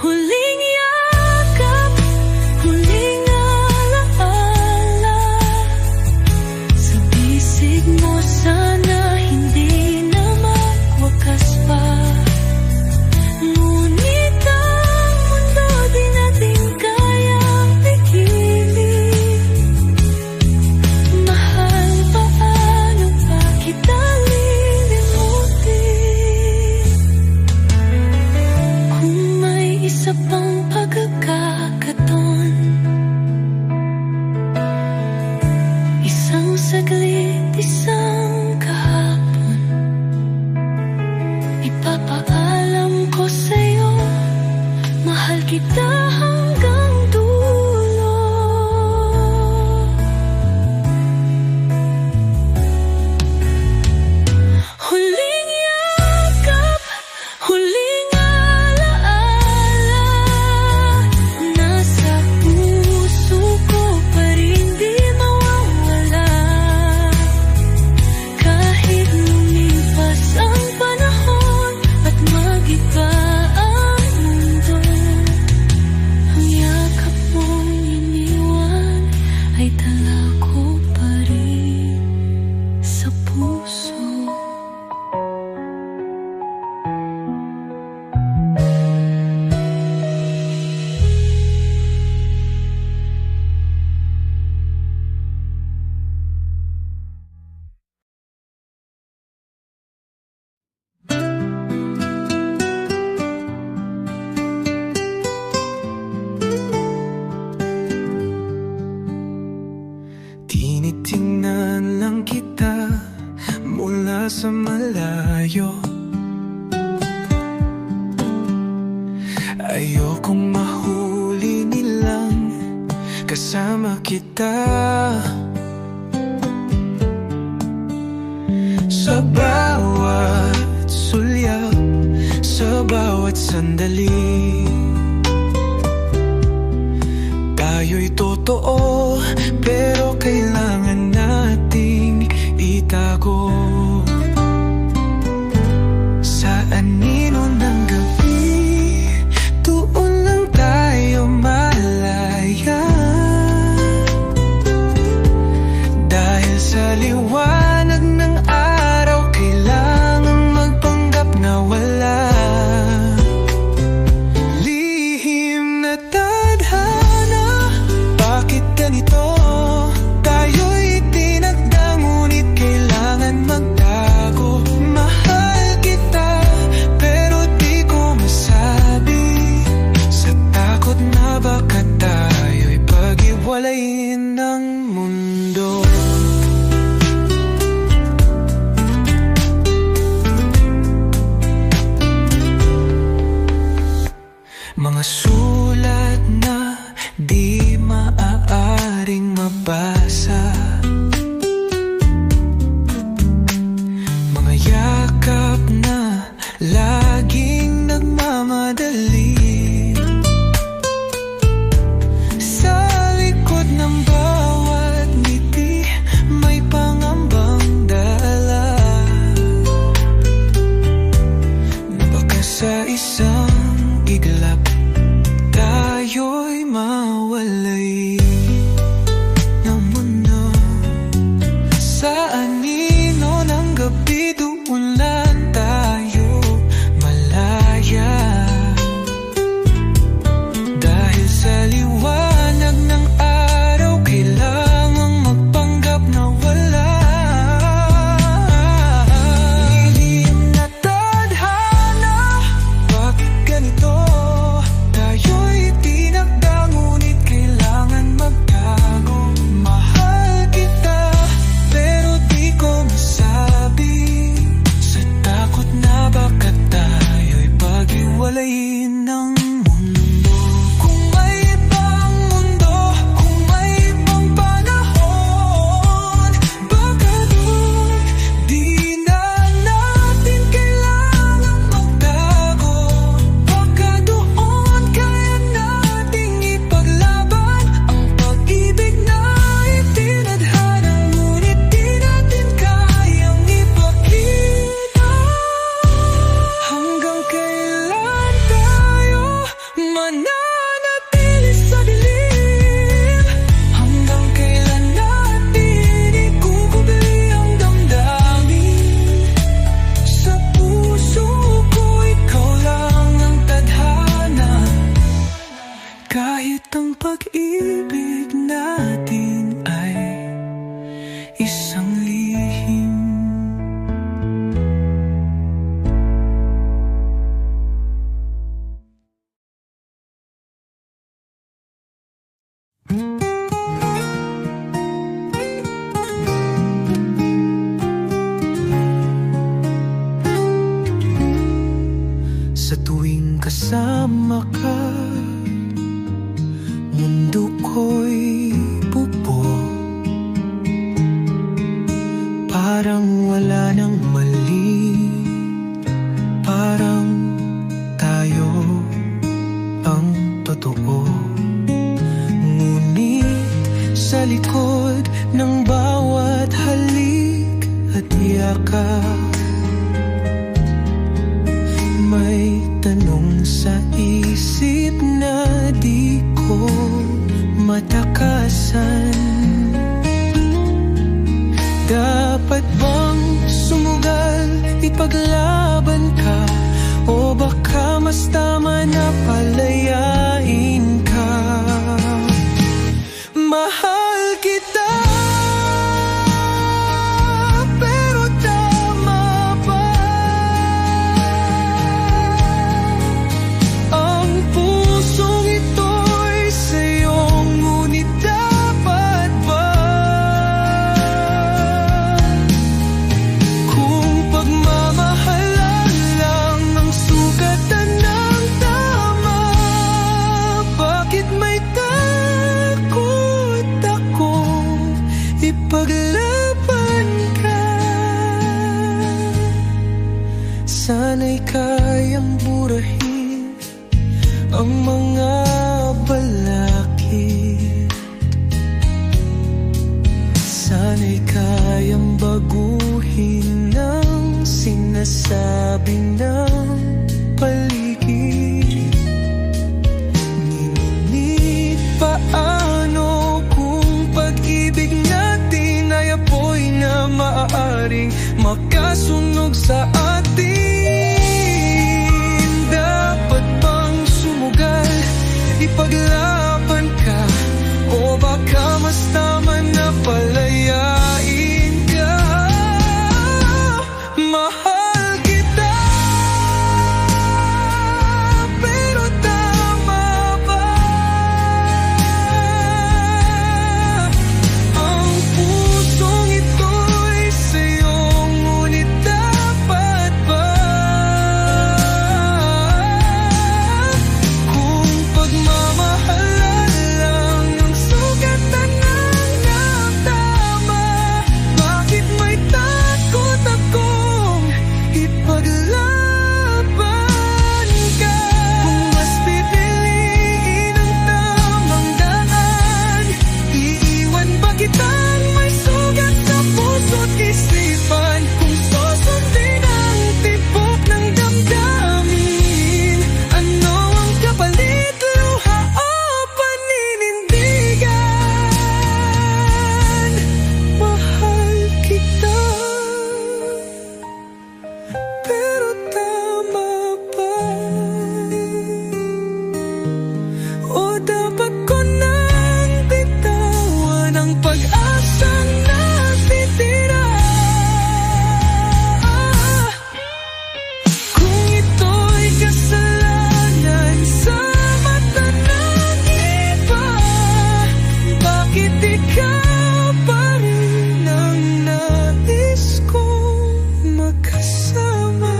Huling yakap, huling alaala. Sa bisig mo sana hindi na magwakas pa. Ngunit ang mundo di natin kayang pigilin. Mahal, paano ba kita lilimutin? Kung may isa pang pagkakataon, isang saglit, isang kahapon, ipapaalam ko sa'yo, mahal kita hanggang dulo. Huling yakap, huling alaala. Nasa puso ko pa rin di mawawala. Kahit lumipas ang panahon at mag-iba ang mundo, ang yakap mong iniwan ay dala ko pa rin sa puso. Tinitingnan lang kita mula sa malayo. Ayokong mahuli nilang kasama kita. bawat sandali. Tayo'y totoo, pero kailangan nating itago. Sa anino ng gabi, doon lang tayo malaya. Dahil sa liwanag ng araw, kailangan magpanggap na wala. Lihim na tadhana, bakit ganito? Tayo'y tinagda, ngunit kailangan magtago. Mahal kita, pero di ko masabi. Sa takot na baka tayo'y pag-iwalayin ng mundo. Mga sulat na di maaaring mabasa, mga yakap na laging nagmamadali. Sa likod ng bawat ngiti, may pangambang dala, na baka sa isang iglap tayo'y mawalay ng mundo. Sa anino ng gabi, doon lang tayo malaya. Dahil sa liwanag ng araw, kailangang magpanggap na wala. Lihim na tadhana, bakit ganito? Tayo'y tinagda, ngunit kailangan magtago. Mahal kita, pero di ko masabi. Sa takot na baka tayo'y pag-iwalayin ng mundo. Kung may ibang mundo, kung may ibang panahon, baka doon di na natin kailangan magtago. Baka doon kaya nating ipaglaban ang pag-ibig na itinadhana, ngunit di natin kayang ipakita. Hanggang kailan tayo mananatili sa dilim? Hanggang kailan natin ikukubli ang damdamin? Sa puso ko, ikaw lang ang tadhana. Kahit ang pag-ibig natin ay isang lihim. Sa tuwing kasama ka, mundo ko'y bubo. Parang wala nang mali, parang tayo ang totoo. Ngunit sa likod ng bawat halik at yakap, may tanong sa isip na di ko matakasan. Dapat bang sumugal, ipaglaban ka, o baka mas tama na palayain ka? Mahal kita, pero tama ba ang pusong ito'y sa'yo? Ngunit dapat ba kung pagmamahalan lang ang sukatan ng tama? Bakit may takot akong ipaglaban ka? Sana'y kayang burahin ang mga balakid. Sana'y kayang baguhin ang sinasabi ng paligid. Ngunit paano kung pag-ibig natin ay apoy na maaaring makasunog sa atin? Dapat bang sumugal, ipaglaban ka, o baka mas tama na palayain ka? Mahal kita, pero tama ba ang pusong ito'y sa'yo? Ngunit dapat ba kung pagmamahalan lang ang sugatan ng tama? Bakit may takot akong ipaglaban ka? Kung mas pipiliin ang tamang daan, iiwan ba kitang may sugat sa puso't isipan? Kung susundin ang tibok ng damdamin, ano ang kapalit, luha o paninindigan? Mahal kita, pero tama ba? O dapat ko nang bitawan ang pag-asang natitira? Kung ito'y kasalanan sa mata ng iba, bakit ikaw pa rin ang nais kong makasama?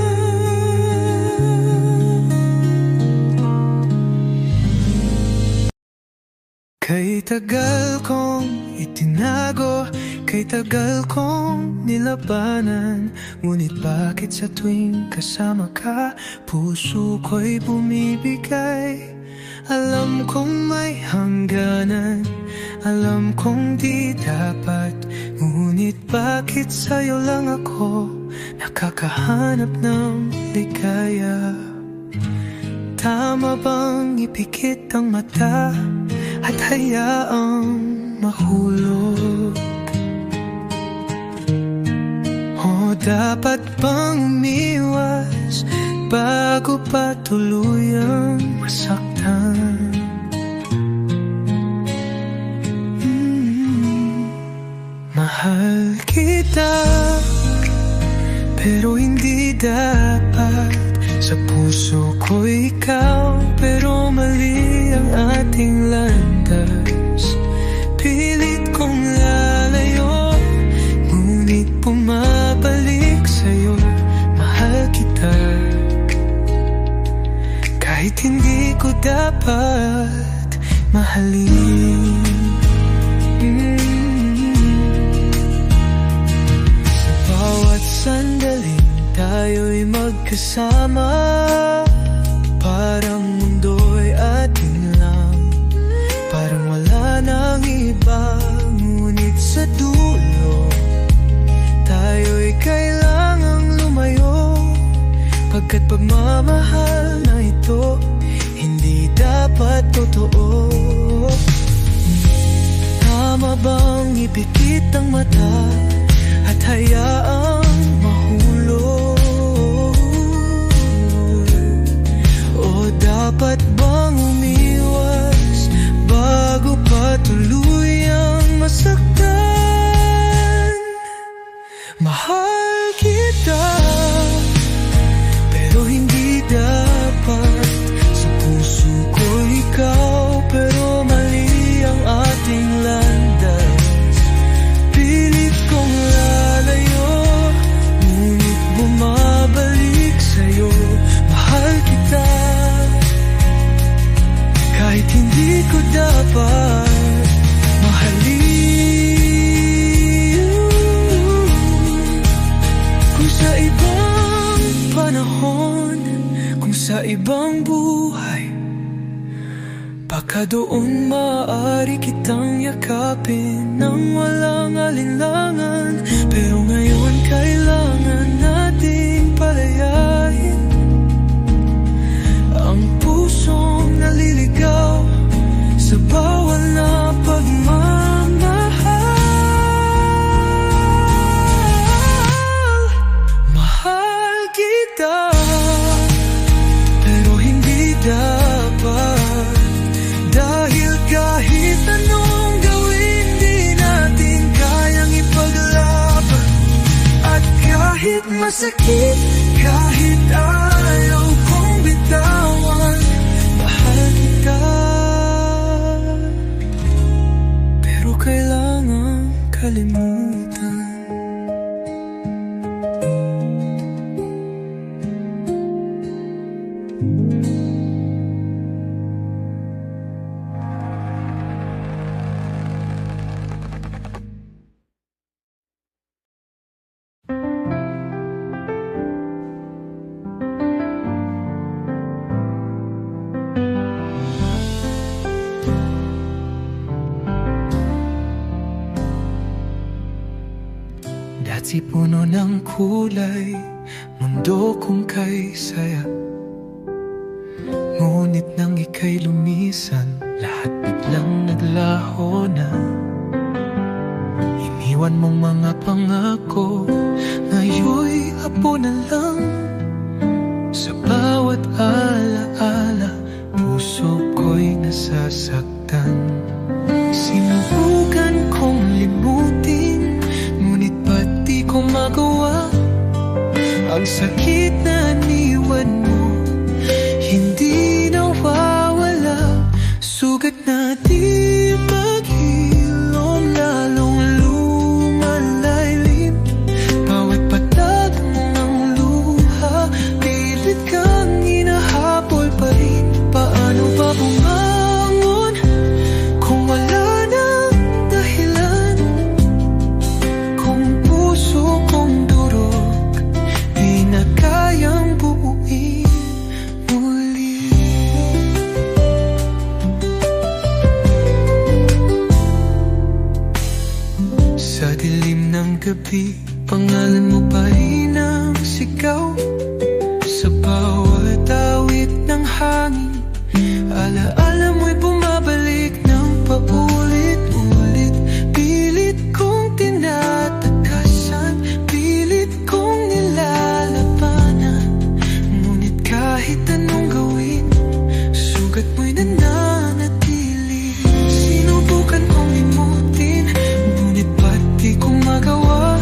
Kay tagal kong itinago, kay tagal kong nilabanan, ngunit bakit sa tuwing kasama ka, puso ko'y bumibigay? Alam kong may hangganan, alam kong di dapat, ngunit bakit sa'yo lang ako nakakahanap ng ligaya? Tama bang ipikit ang mata at hayaang mahulog? O dapat bang umiwas bago pa tuluyang masaktan? Mahal kita, pero hindi dapat sa puso ko ikaw, pero mali ang ating landas. Pilit kong lalayo, ngunit bumabalik sa'yo. Mahal kita, kahit hindi ko dapat mahalin. Sa bawat sandaling tayo'y magkasama, parang mundo'y atin lang, parang wala nang iba. Ngunit sa dulo, tayo'y kailangang lumayo, pagkat pagmamahal na ito hindi dapat totoo. Tama bang ipikit ang mata at hayaang mahulog? O dapat bang umiwas bago pa tuluyang masaktan? Mahal kita, pero hindi dapat sa puso ko ikaw, pero mali ang ating landas. Pilit kong lalayo, ngunit bumabalik sa'yo. Mahal kita, kahit hindi ko dapat mahalin. Kung sa ibang panahon, kung sa ibang buhay, Baka doon maaari kitang yakapin nang walang alinlangan. Pero ngayon kailangan nating palayain ang pusong naliligaw sa bawal na pagmamahal. Mahal kita, pero hindi dapat. Dahil kahit anong gawin, di natin kayang ipaglaban. At kahit masakit, kahit ayaw kong bitawan, mahal kita, pero kailangan kalimutan. Dati puno ng kulay, mundo kong kay saya. Ngunit nang ika'y lumisan, lahat biglang naglaho na. Iniwan mong mga pangako, ngayon'y apo na lang. Sa bawat alaala, puso ko'y nasasaktan. Sinubukan kong limutin, ngunit ba't di ko magawa? Ang sakit na iniwan mo, hindi nawawala. Sugat na di maghilom, lalong lumalalim. Bawat patag ng luha, pilit kang hinahabol pa rin. Paano ba bumangon kung wala nang dahilan? Kung puso kong durog, di na kayang buuin muli. Sa dilim ng gabi, pangalan mo pa rin ang sigaw. Sa bawat awit ng hangin, alaala mo'y bumabalik ng paulit-ulit. Pilit kong tinatakasan, pilit kong nilalabanan. Ngunit kahit anong gawin, sugat mo'y nananatili. Sinubukan kong limutin, ngunit ba't di ko magawa?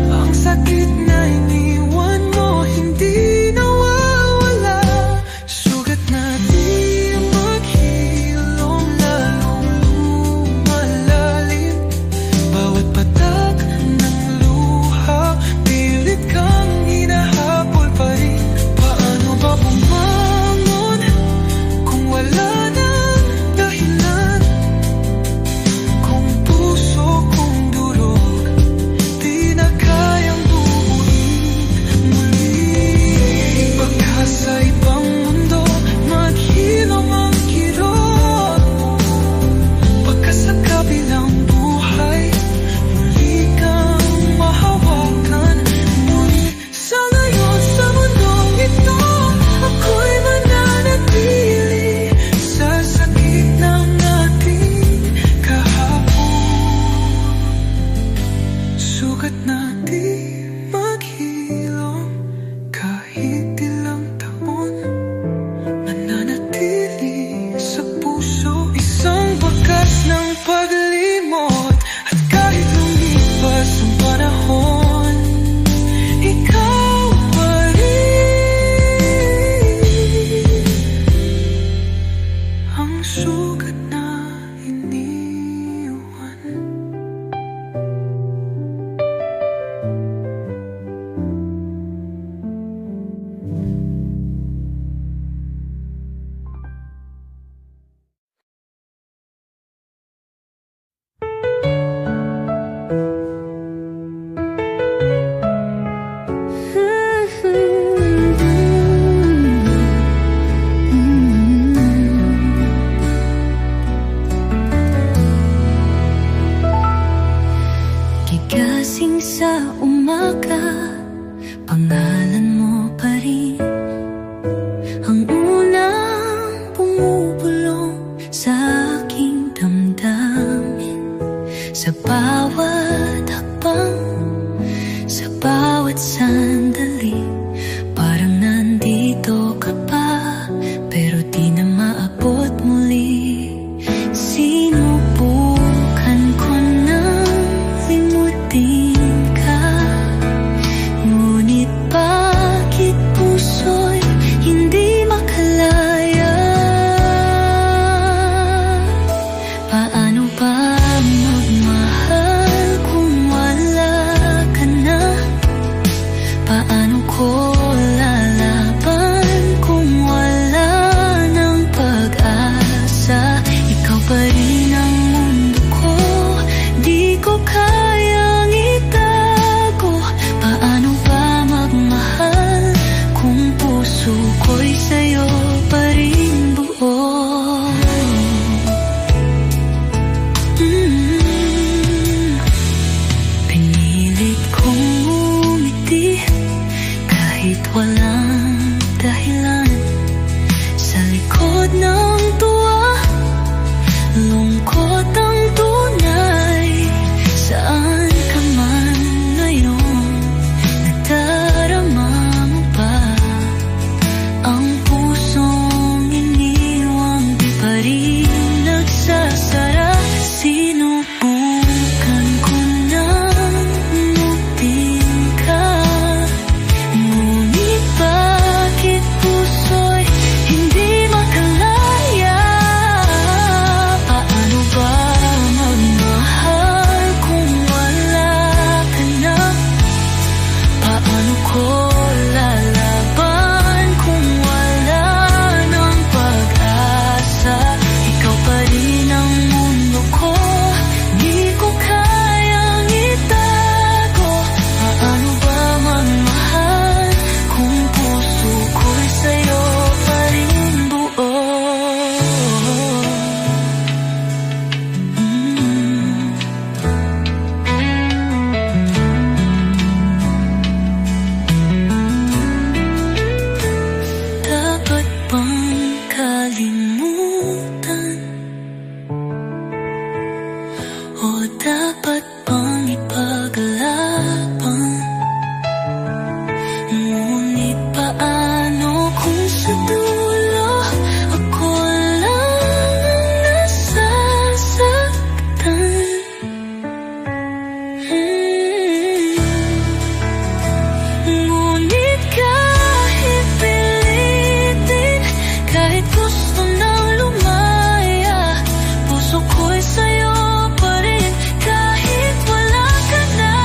Ang sakit na iniwan mo, hindi nawawala. Sugat na di maghilom, lalong Gising sa umaga, pangalan mo pa rin ang unang bumubulong sa aking damdamin. Sa bawat hakbang, sa bawat sandali, parang nandito ka pa, pero di na maabot muli. Sinubukan ko nang limutin ka, ngunit bakit puso'y hindi makalaya? Paano ba magmahal kung wala ka na? Paano ko lalaban kung wala ng pag-asa? Ikaw pa rin ang mundo ko, di ko kayang itago. Paano ba magmahal kung puso ko'y sa'yo pa rin buo? Pinilit kong umiti kahit walang dahilan. Sa likod ng tuwa, lungkot ang tunay. Saan ka man ngayon, nadarama mo ba ang pusong iniwang di pa rin nagsasara? Sinubukan ko nang mutin ka, ngunit bakit puso'y hindi makalaya? Paano ba magmahal kung wala ka na? Paano ko lalaban kung wala ng pag-asa? Ikaw pa rin ang mundo ko, di ko kayang itago. Paano ba magmahal kung puso ko'y sa'yo pa rin buo? Dapat bang kalimutan? O dapat bang ipaglaban? Ngunit paano kung sa dulo ako lang ang nasasaktan? Ngunit kahit pilitin, kahit gusto nang lumaya, puso ko'y sa'yo pa rin kahit wala ka na.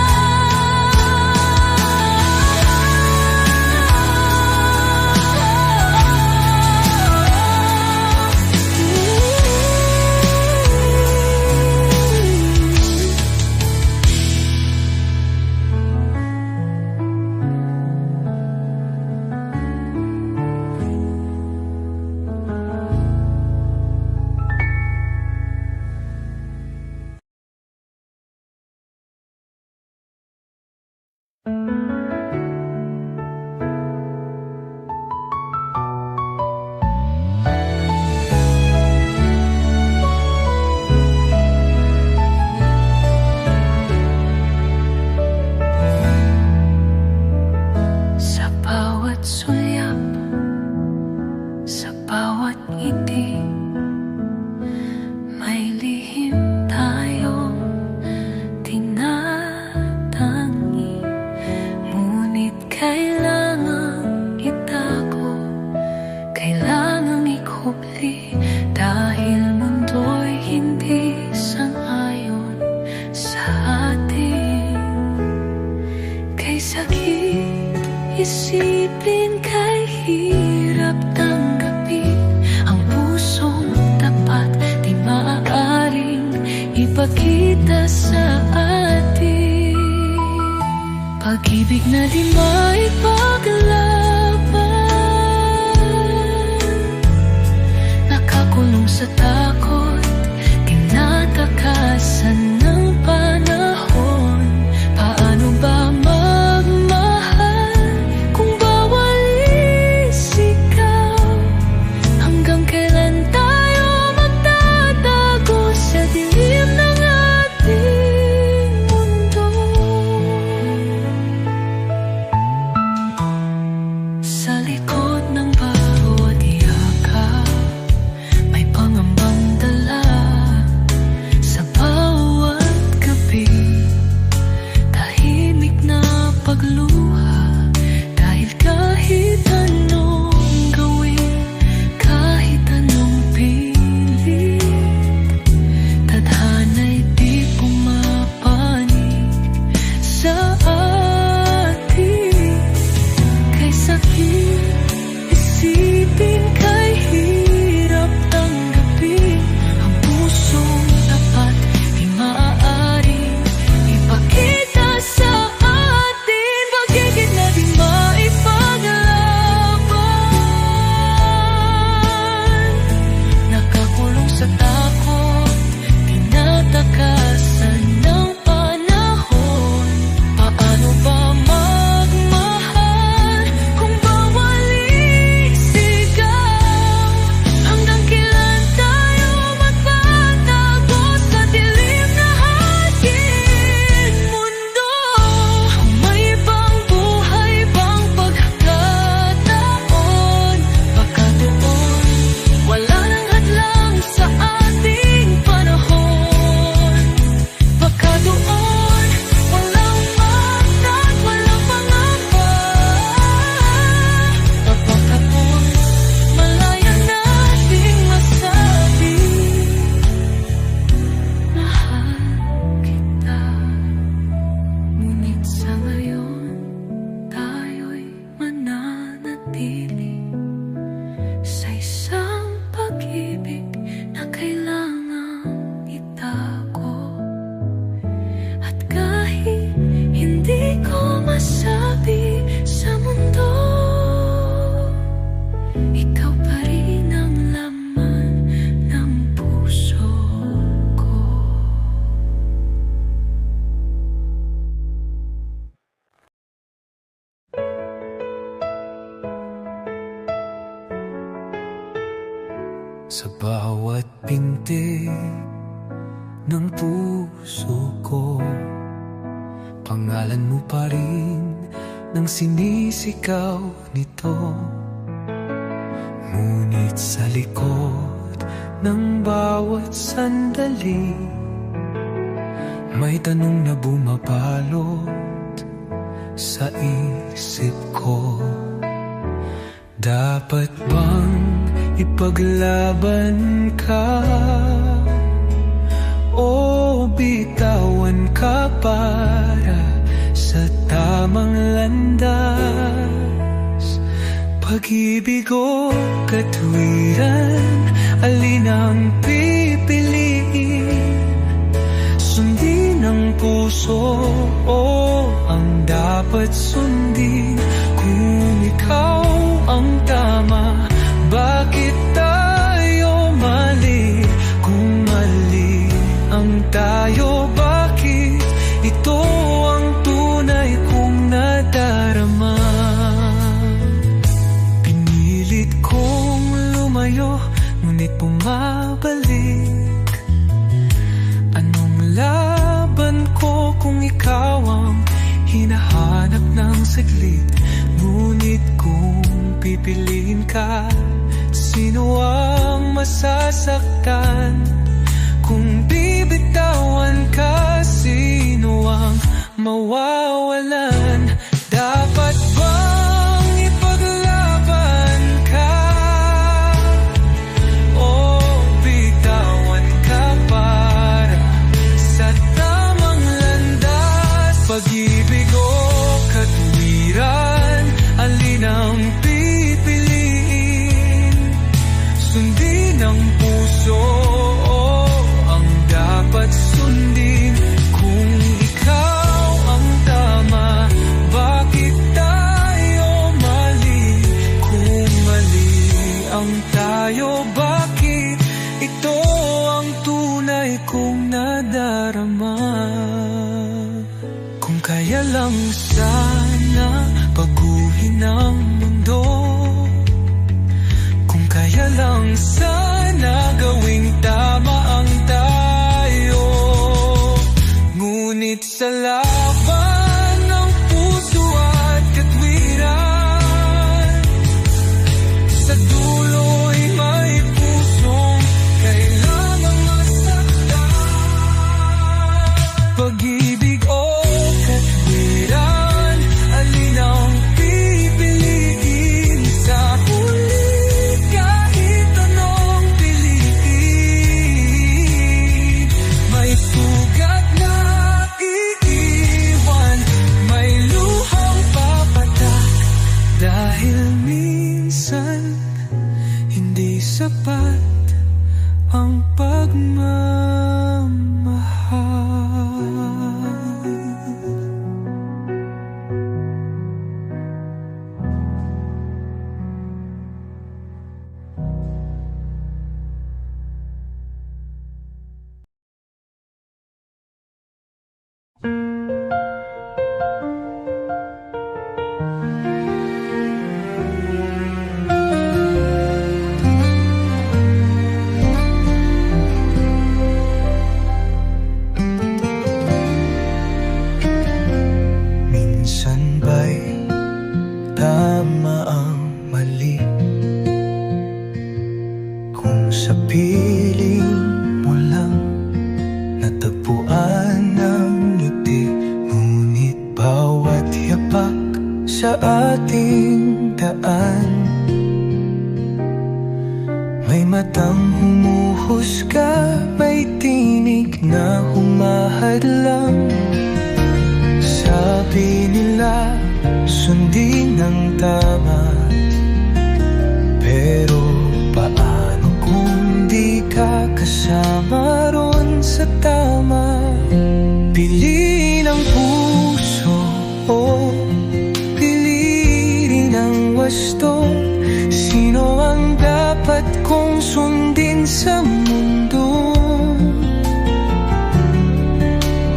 Sa bawat sulyap, sa bawat ngiti, may lihim tayong tinatangi. Ngunit kailangang itago, kailangang ikubli, dahil mundo'y hindi sang-ayon sa atin. Kay sakit isipin, kay hirap tanggapin, ang pusong tapat di maaaring ipakita sa atin. Pag-ibig na di maipaglaban, nakakulong sa takot, tinatakasan ng panahon. Paano At kahit hindi ko masabi sa mundo, ikaw pa rin ang laman ng puso ko. Sa bawat pintig ng puso ko, pangalan mo pa rin ng sinisigaw nito. Ngunit sa likod ng bawat sandali, may tanong na bumabalot sa isip ko. Dapat bang ipaglaban ka o bitawan ka para sa tamang landas? Pag-ibig o katwiran, alin ang pipiliin? Sundin ang puso o ang dapat sundin? Kung ikaw ang tama, bakit tayo mali? Kung mali ang tayo, bakit ito ang tunay kong nadarama? Pinilit kong lumayo, ngunit bumabalik. Anong laban ko kung ikaw ang hinahanap ng saglit? Ngunit kung pipiliin ka, sino ang masasaktan? Kung bibitawan ka, sino ang mawawalan? Dapat bang ipaglaban ka o bitawan ka para sa tamang landas? Pag-ibig o katwiran, alin ang pipiliin? Sundin ang puso o ang dapat sundin? Kung ikaw ang tama, bakit tayo mali? Kung mali ang tayo, bakit ito ang tunay kong nadarama? Kung kaya lang sana baguhin ang mundo, kung kaya lang sana gawing tama ang tayo. Ngunit sa laban ng puso at katwiran, sa dulo'y may pusong kailangang masaktan. Pag-ibig o katwiran, alin ang pipiliin? Sa huli, kahit anong piliin, may sugat na iiwan, may luhang papatak. Dahil minsan hindi sapat ang pagmamahal. Minsan ba'y tama ang mali? Kung sa piling mo lang natagpuan ang ngiti, ngunit bawat yapak sa ating daan, may matang humuhusga, may tinig na humahadlang. Sabi nila, sundin ang tama, pero paano kung di ka kasama ron sa tama? Pili wasto? Sino ang dapat kong sundin sa mundo?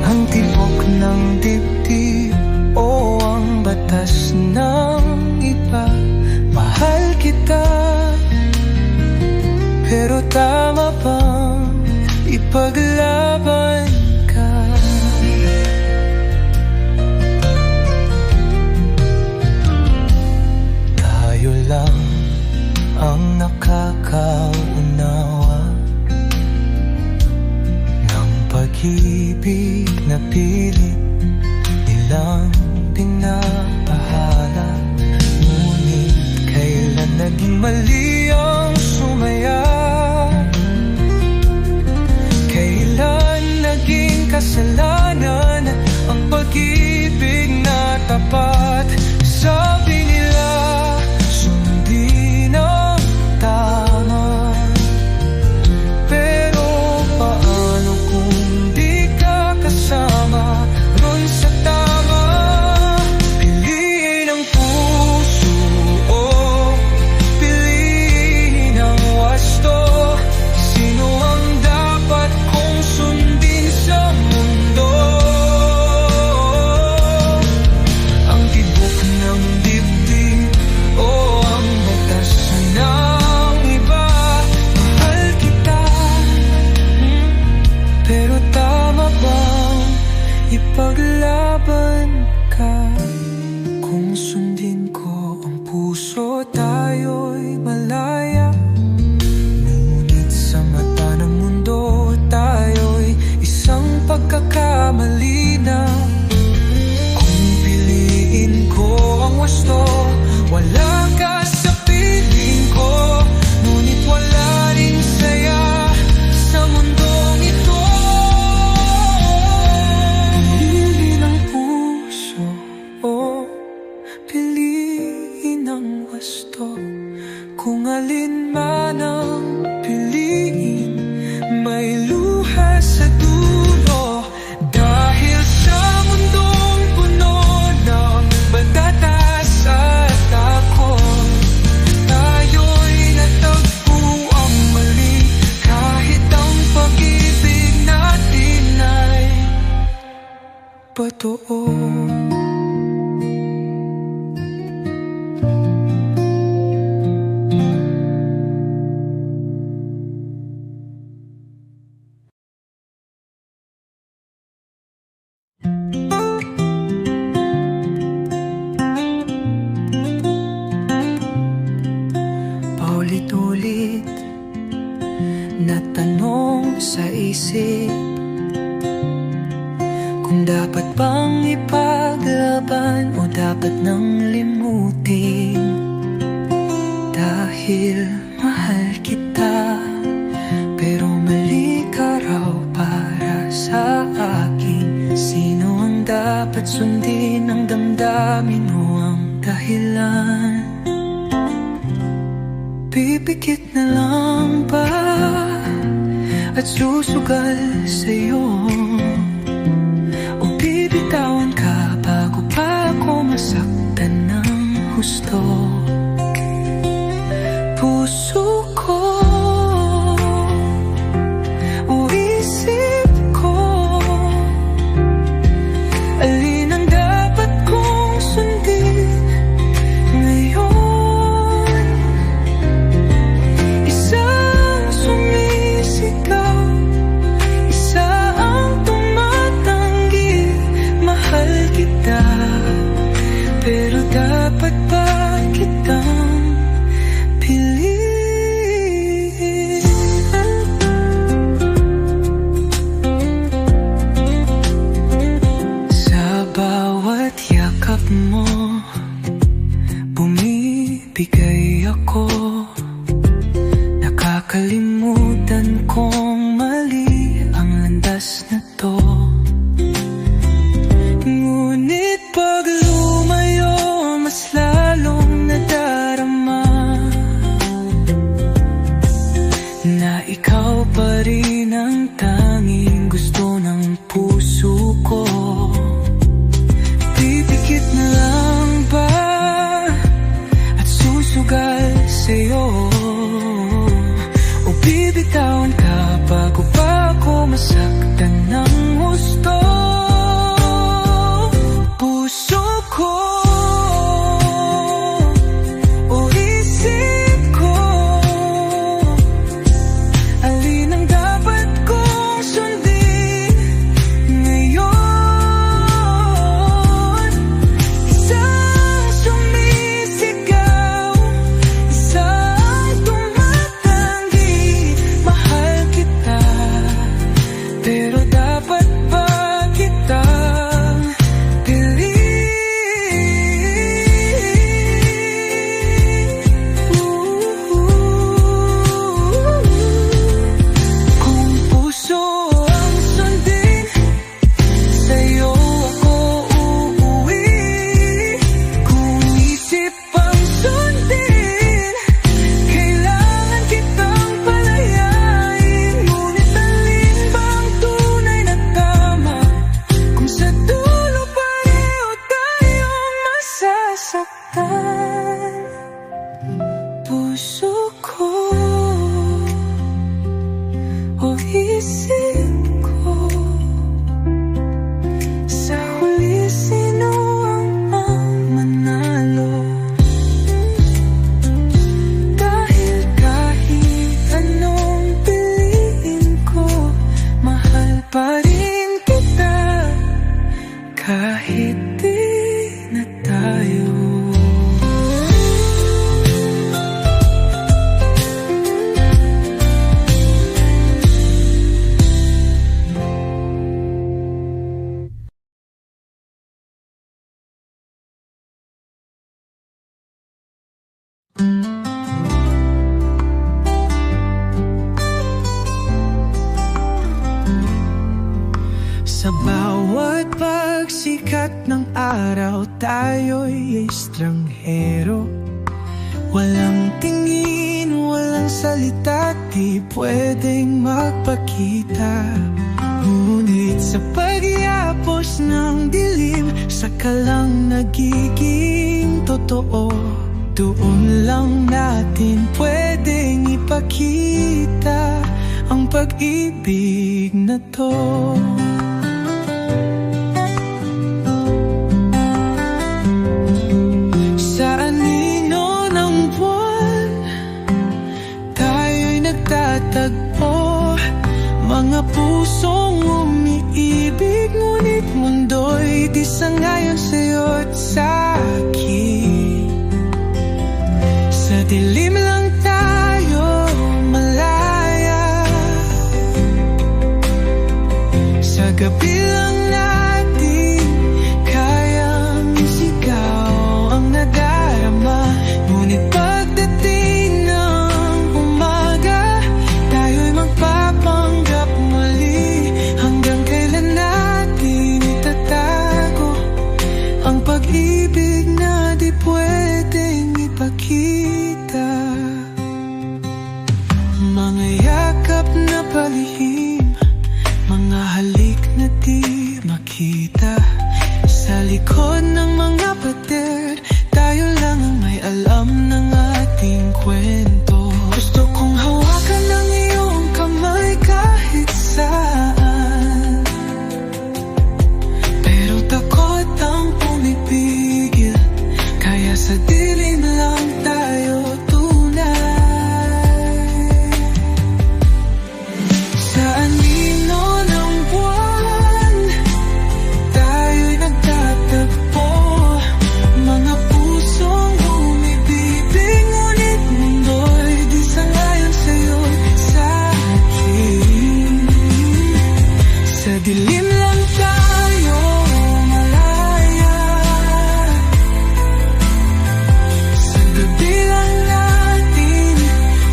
Ang tibok ng dibdib o ang batas ng iba? Mahal kita, pero tama bang ipaglaban ka? Tayo lang ang nakakaunawa ng pag-ibig na pilit nilang pinapahala. Ngunit kailan naging mali ang sumaya? Kailan naging kasalanan ang pag-ibig na tapat? Sabi nila, sundin ang tama. Pero paano kung di ka kasama ron sa tama? Piliin ang puso o piliin ang wasto? Sino ang dapat kong sundin sa mundo? Ang tibok ng dibdib o ang batas ng iba? Mahal kita, pero tama bang ipaglaban ka? Kung sundin ko ang puso, tayo'y malaya. Ngunit sa mata ng mundo, tayo'y isang pagkakamali na. Kung piliin ko ang wasto, wala ka sa piling ko. Ngunit wala rin saya sa mundong ito. Piliin ang puso o piliin ang wasto? Kung alin man ang piliin, may luha sa dulo. Dahil sa mundong puno ng batatas at takot, tayo'y natagpo ang mali. Kahit ang pag-ibig natin ay patoo. Paulit-ulit na tanong sa isip, kung dapat bang ipaglaban o dapat nang limutin. Dahil mahal kita, pero mali ka raw para sa akin. Sino ang dapat sundin, ang damdamin o ang dahilan? Pipikit na lang ba at susugal sa'yo? O bibitawan ka bago pa ako masaktan ng husto? Puso ko o isip ko, alin ang dapat kong sundin ngayon? Isang sumisigaw, isa ang tumatanggi. Mahal kita, pero dapat ba kitang piliin? Sa bawat yakap mo, bumibigay ako. Nakakalimutan kong mali ang landas na to. Ngunit pag lumayo, mas lalong nadarama na ikaw pa rin ang tanging gusto ng puso ko. Pipikit na lang ba at kahit di na tayo. Sa bawat pagsikat ng araw, tayo'y estranghero. Walang tingin, walang salita, di pwedeng magpakita. Ngunit sa pagyapos ng dilim, saka lang nagiging totoo. Doon lang natin pwedeng ipakita ang pag-ibig na to. Sa anino ng buwan, tayo'y nagtatagpo. Mga pusong umiibig, ngunit mundo'y di sangayon sa'yo't sa'kin. Sa dilim lang tayo malaya, sa gabi lang natin kayang isigaw ang nadarama. Ngunit pagdating ng umaga, tayo'y magpapanggap muli. Hanggang kailan natin itatago ang pag-ibig na di pwedeng ipakita. Mga yakap na palihim, mga halik na di makita. Sa likod ng mga pader, tayo lang ang may alam ng ating kwento. Gusto kong hawakan ng iyong kamay kahit saan, pero takot ang pumipigil. Kaya sa dilim lang tayo tunay. Sa anino ng buwan, tayo'y nagtatagpo. Mga pusong umibibig, ngunit mundo'y di sangayon sa'yo, sa'kin. Sa dilim lang tayo malaya, sa gabi lang natin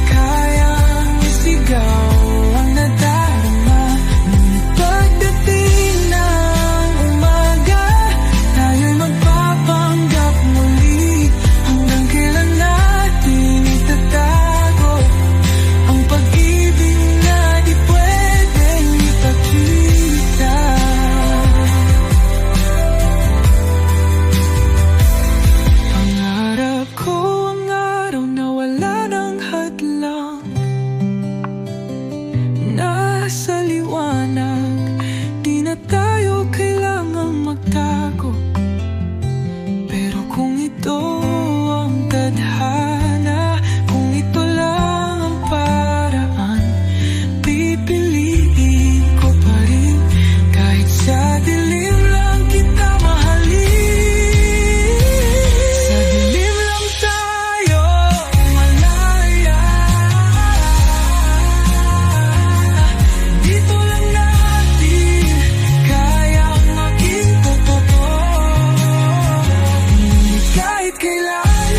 kayang isigaw ang nadarama. Ngunit pagdating ng umaga, tayo'y magpapanggap muli. Hanggang kailan natin itatago ang pag-ibig na di pwedeng ipakita. Pangarap ko ang araw na wala ng hadlang, nasa liwanag, di na tayo kailangang magtago. Pero kung ito ang tadhana, kung ito lang ang paraan, pipiliin ko pa rin. Kahit sa dilim lang kita mahalin. Sa dilim lang tayo malaya, dito lang natin kayang maging totoo. Ngunit kahit kailan,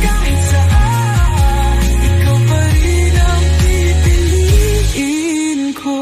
kahit saan, ikaw pa rin ang pipiliin ko.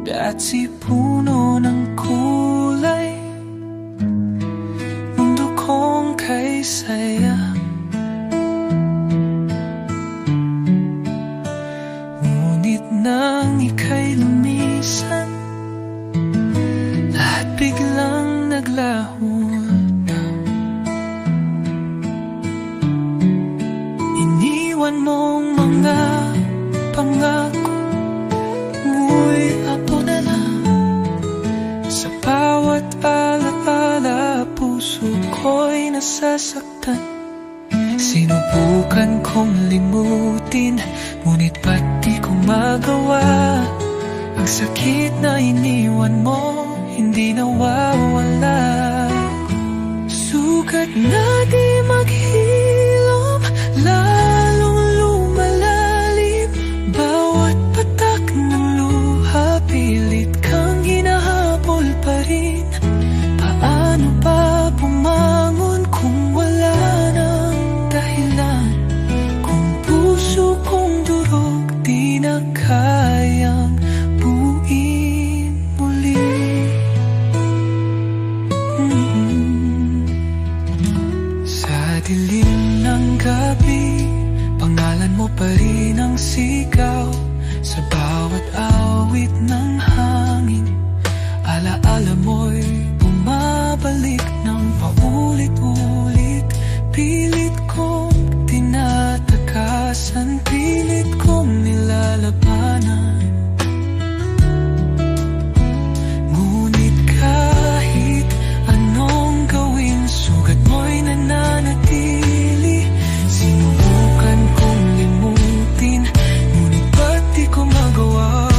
Dati puno ng kulay, mundo kong kay saya. iniwan mong mga pangako, ngu'y apo na lang. Sa bawat alaala, puso ko'y nasasaktan. Sinubukan kong limutin, ngunit ba't di ko magawa? Ang sakit na iniwan mo, hindi nawawala. Sugat na di maghilom, lalong lumalalim. Bawat patak ng luha, pilit kang hinahabol pa rin. Paano pa bumangon kung wala nang dahilan? Kung puso kong durog, di na kayang buuin muli. Sa dilim ng gabi, pangalan mo pa rin ang sigaw. Sa bawat awit ng hangin, alaala mo'y bumabalik ng paulit-ulit. Pilit kong tinatakasan, pilit kong nilalabanan. Ngunit kahit anong gawin, sugat mo'y nananatili. Sinubukan kong limutin, ngunit ba't di ko magawa?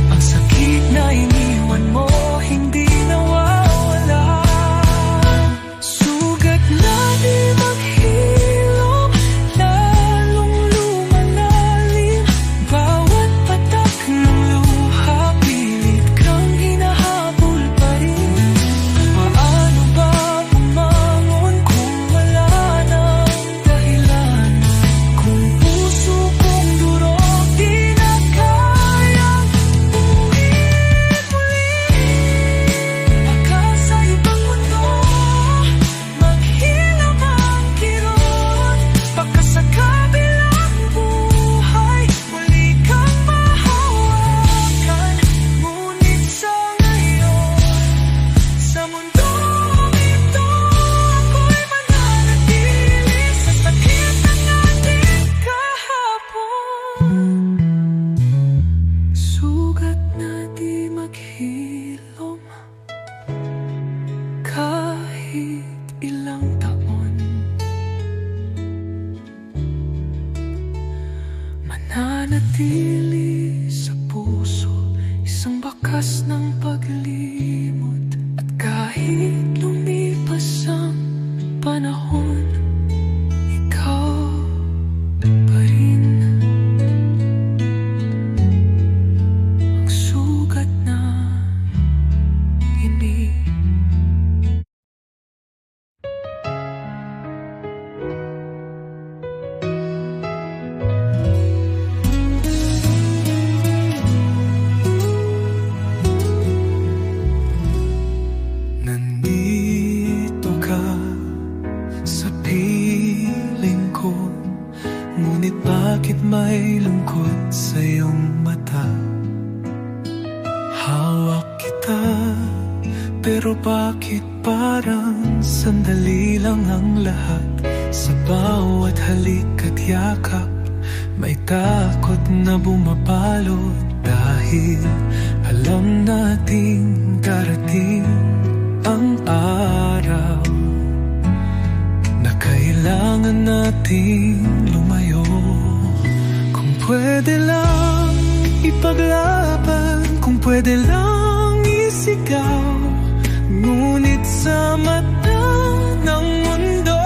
Ang sakit na iniwan mo, hindi nawawala. Sugat na di maghilom, lalong lumalalim. Bawat patak ng luha, pilit kang hinahabol pa rin. Paano ba bumangon kung wala nang dahilan? Kung puso kong durog, di na kayang buuin muli. Baka sa ibang mundo, maghilom ang kirot. Baka sa kabilang buhay, muli kang mahawakan. Ngunit sa ngayon, sa mundong ito, ako'y mananatili sa sakit ng ating kahapon. Sugat na di maghilom, kahit ilang taon. Mananatili sa puso, isang bakas ng paglimot. At kahit lumipas ang panahon, ikaw pa rin ang sugat na ini. Nandito ka sa piling ko, ngunit bakit may lungkot sa iyong mata? Hawak kita, pero bakit parang sandali lang ang lahat? Sa bawat halik at yakap, may takot na bumabalot. Dahil alam nating darating ang araw na kailangan nating lumayo. Kung pwede lang ipaglaban, kung pwede lang isigaw, ngunit sa mata ng mundo,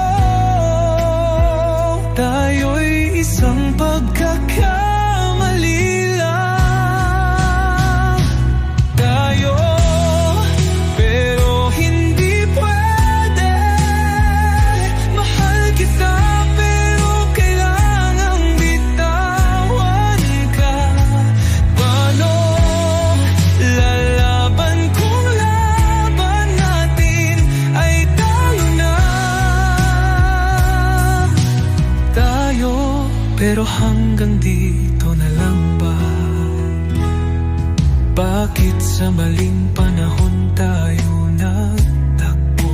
tayo'y isang pagkakamali lang. Tayo, pero hindi pwede. Mahal kita, pero kailangang bitawan ka. Paano lalaban kung laban natin ay tayo na? Tayo, pero hanggang dito na lang ba? Bakit sa maling panahon tayo nagtakbo?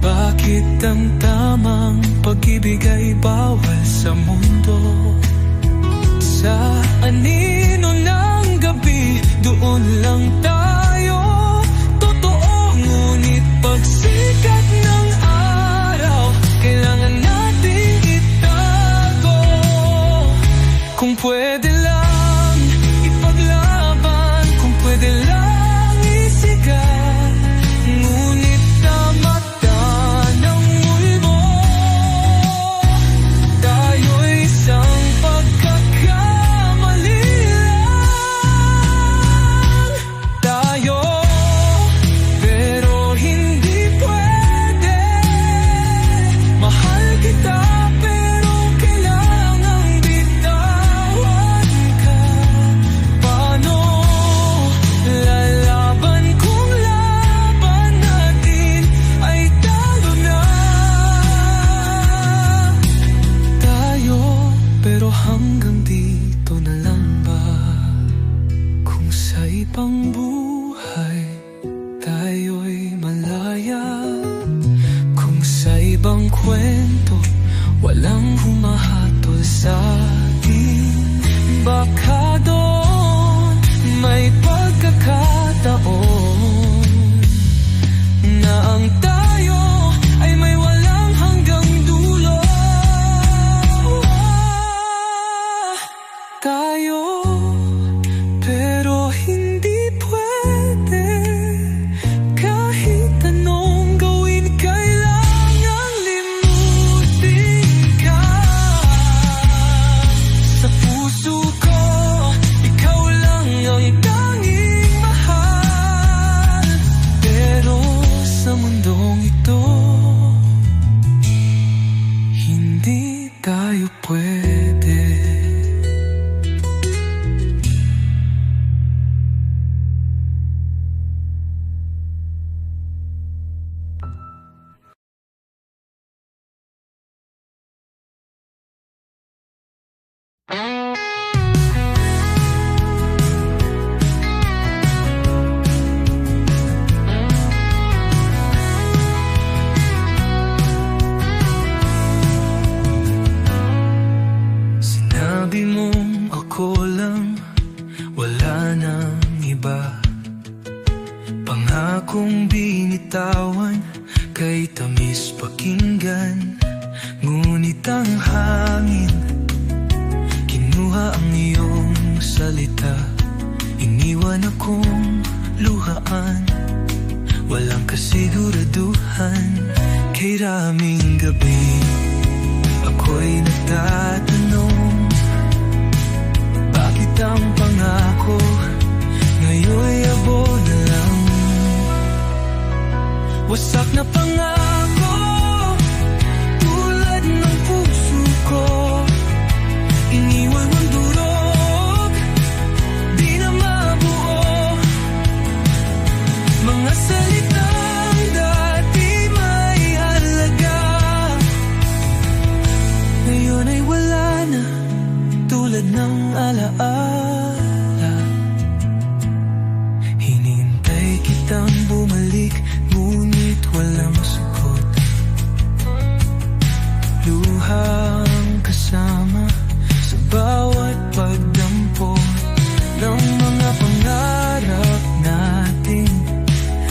Bakit kitang tamang pag-ibig ay bawal sa mundo. Sa anino ng gabi, doon lang tayo totoo. Ngunit pagsikat ng araw, kailangan nating itago. Kung pwede lang ipaglaban, kung pwede lang isigaw, ngunit sa mata ng multo, tayo'y isang pagkakamali lang. Tayo, pero hindi pwede. Mahal kita, pero kailangang bitawan ka. Paano lalaban kung laban natin ay talo na? Tayo, pero hanggang dito na lang ba? Kung sa ibang buhay tayo'y malaya, kung sa ibang kwento walang humahatol sa atin, baka doon may pagkakataon na ang tayo ay may walang hanggang dulo. Tayo, pero hindi pwede. Kahit anong gawin, kailangang limutin ka. Sa puso ko, ikaw lang ang tanging mahal. Pero sa mundong ito, hindi tayo pwede. Sinabi mong ako lang, wala nang iba. Pangakong binitawan, kay tamis pakinggan. Ngunit ang hangin kinuha ang iyong salita. Iniwan akong luhaan, walang kasiguraduhan. Kay raming gabi, ako'y nagtatanong, bakit ang pangako ngayon'y abo na lang? Wasak na pangako, tulad ng puso ko. Iniwan mong durog, di na mabuo. Mga salitang dati may halaga, ngayon ay wala na, tulad ng alaala. Hinintay kitang bumalik, ngunit walang sagot. Luhang kasama sa bawat pagdampo ng mga pangarap natin,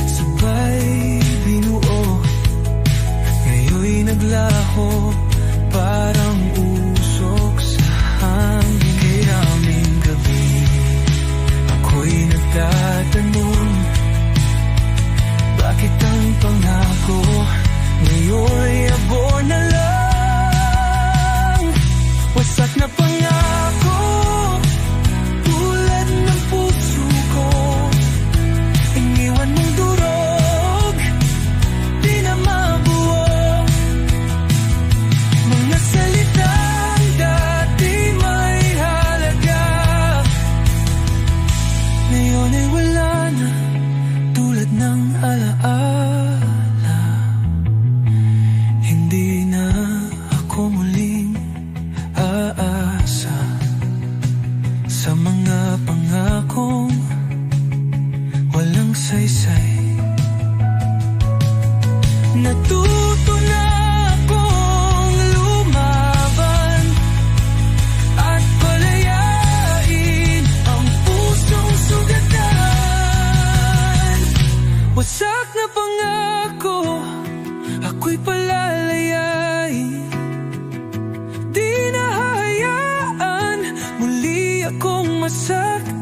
sabay binuo. Ngayon'y naglaho, parang usok sa hangin. Kay raming gabi, ako'y nagtatanong, bakit ang pangako ngayon'y abo na lang? Wasak na pangako, tulad ng puso ko. Iniwan mong durog, di na mabuo. Mga salitang dati may halaga, ngayon ay wala na, tulad ng alaala. Hindi na ako muling masaktan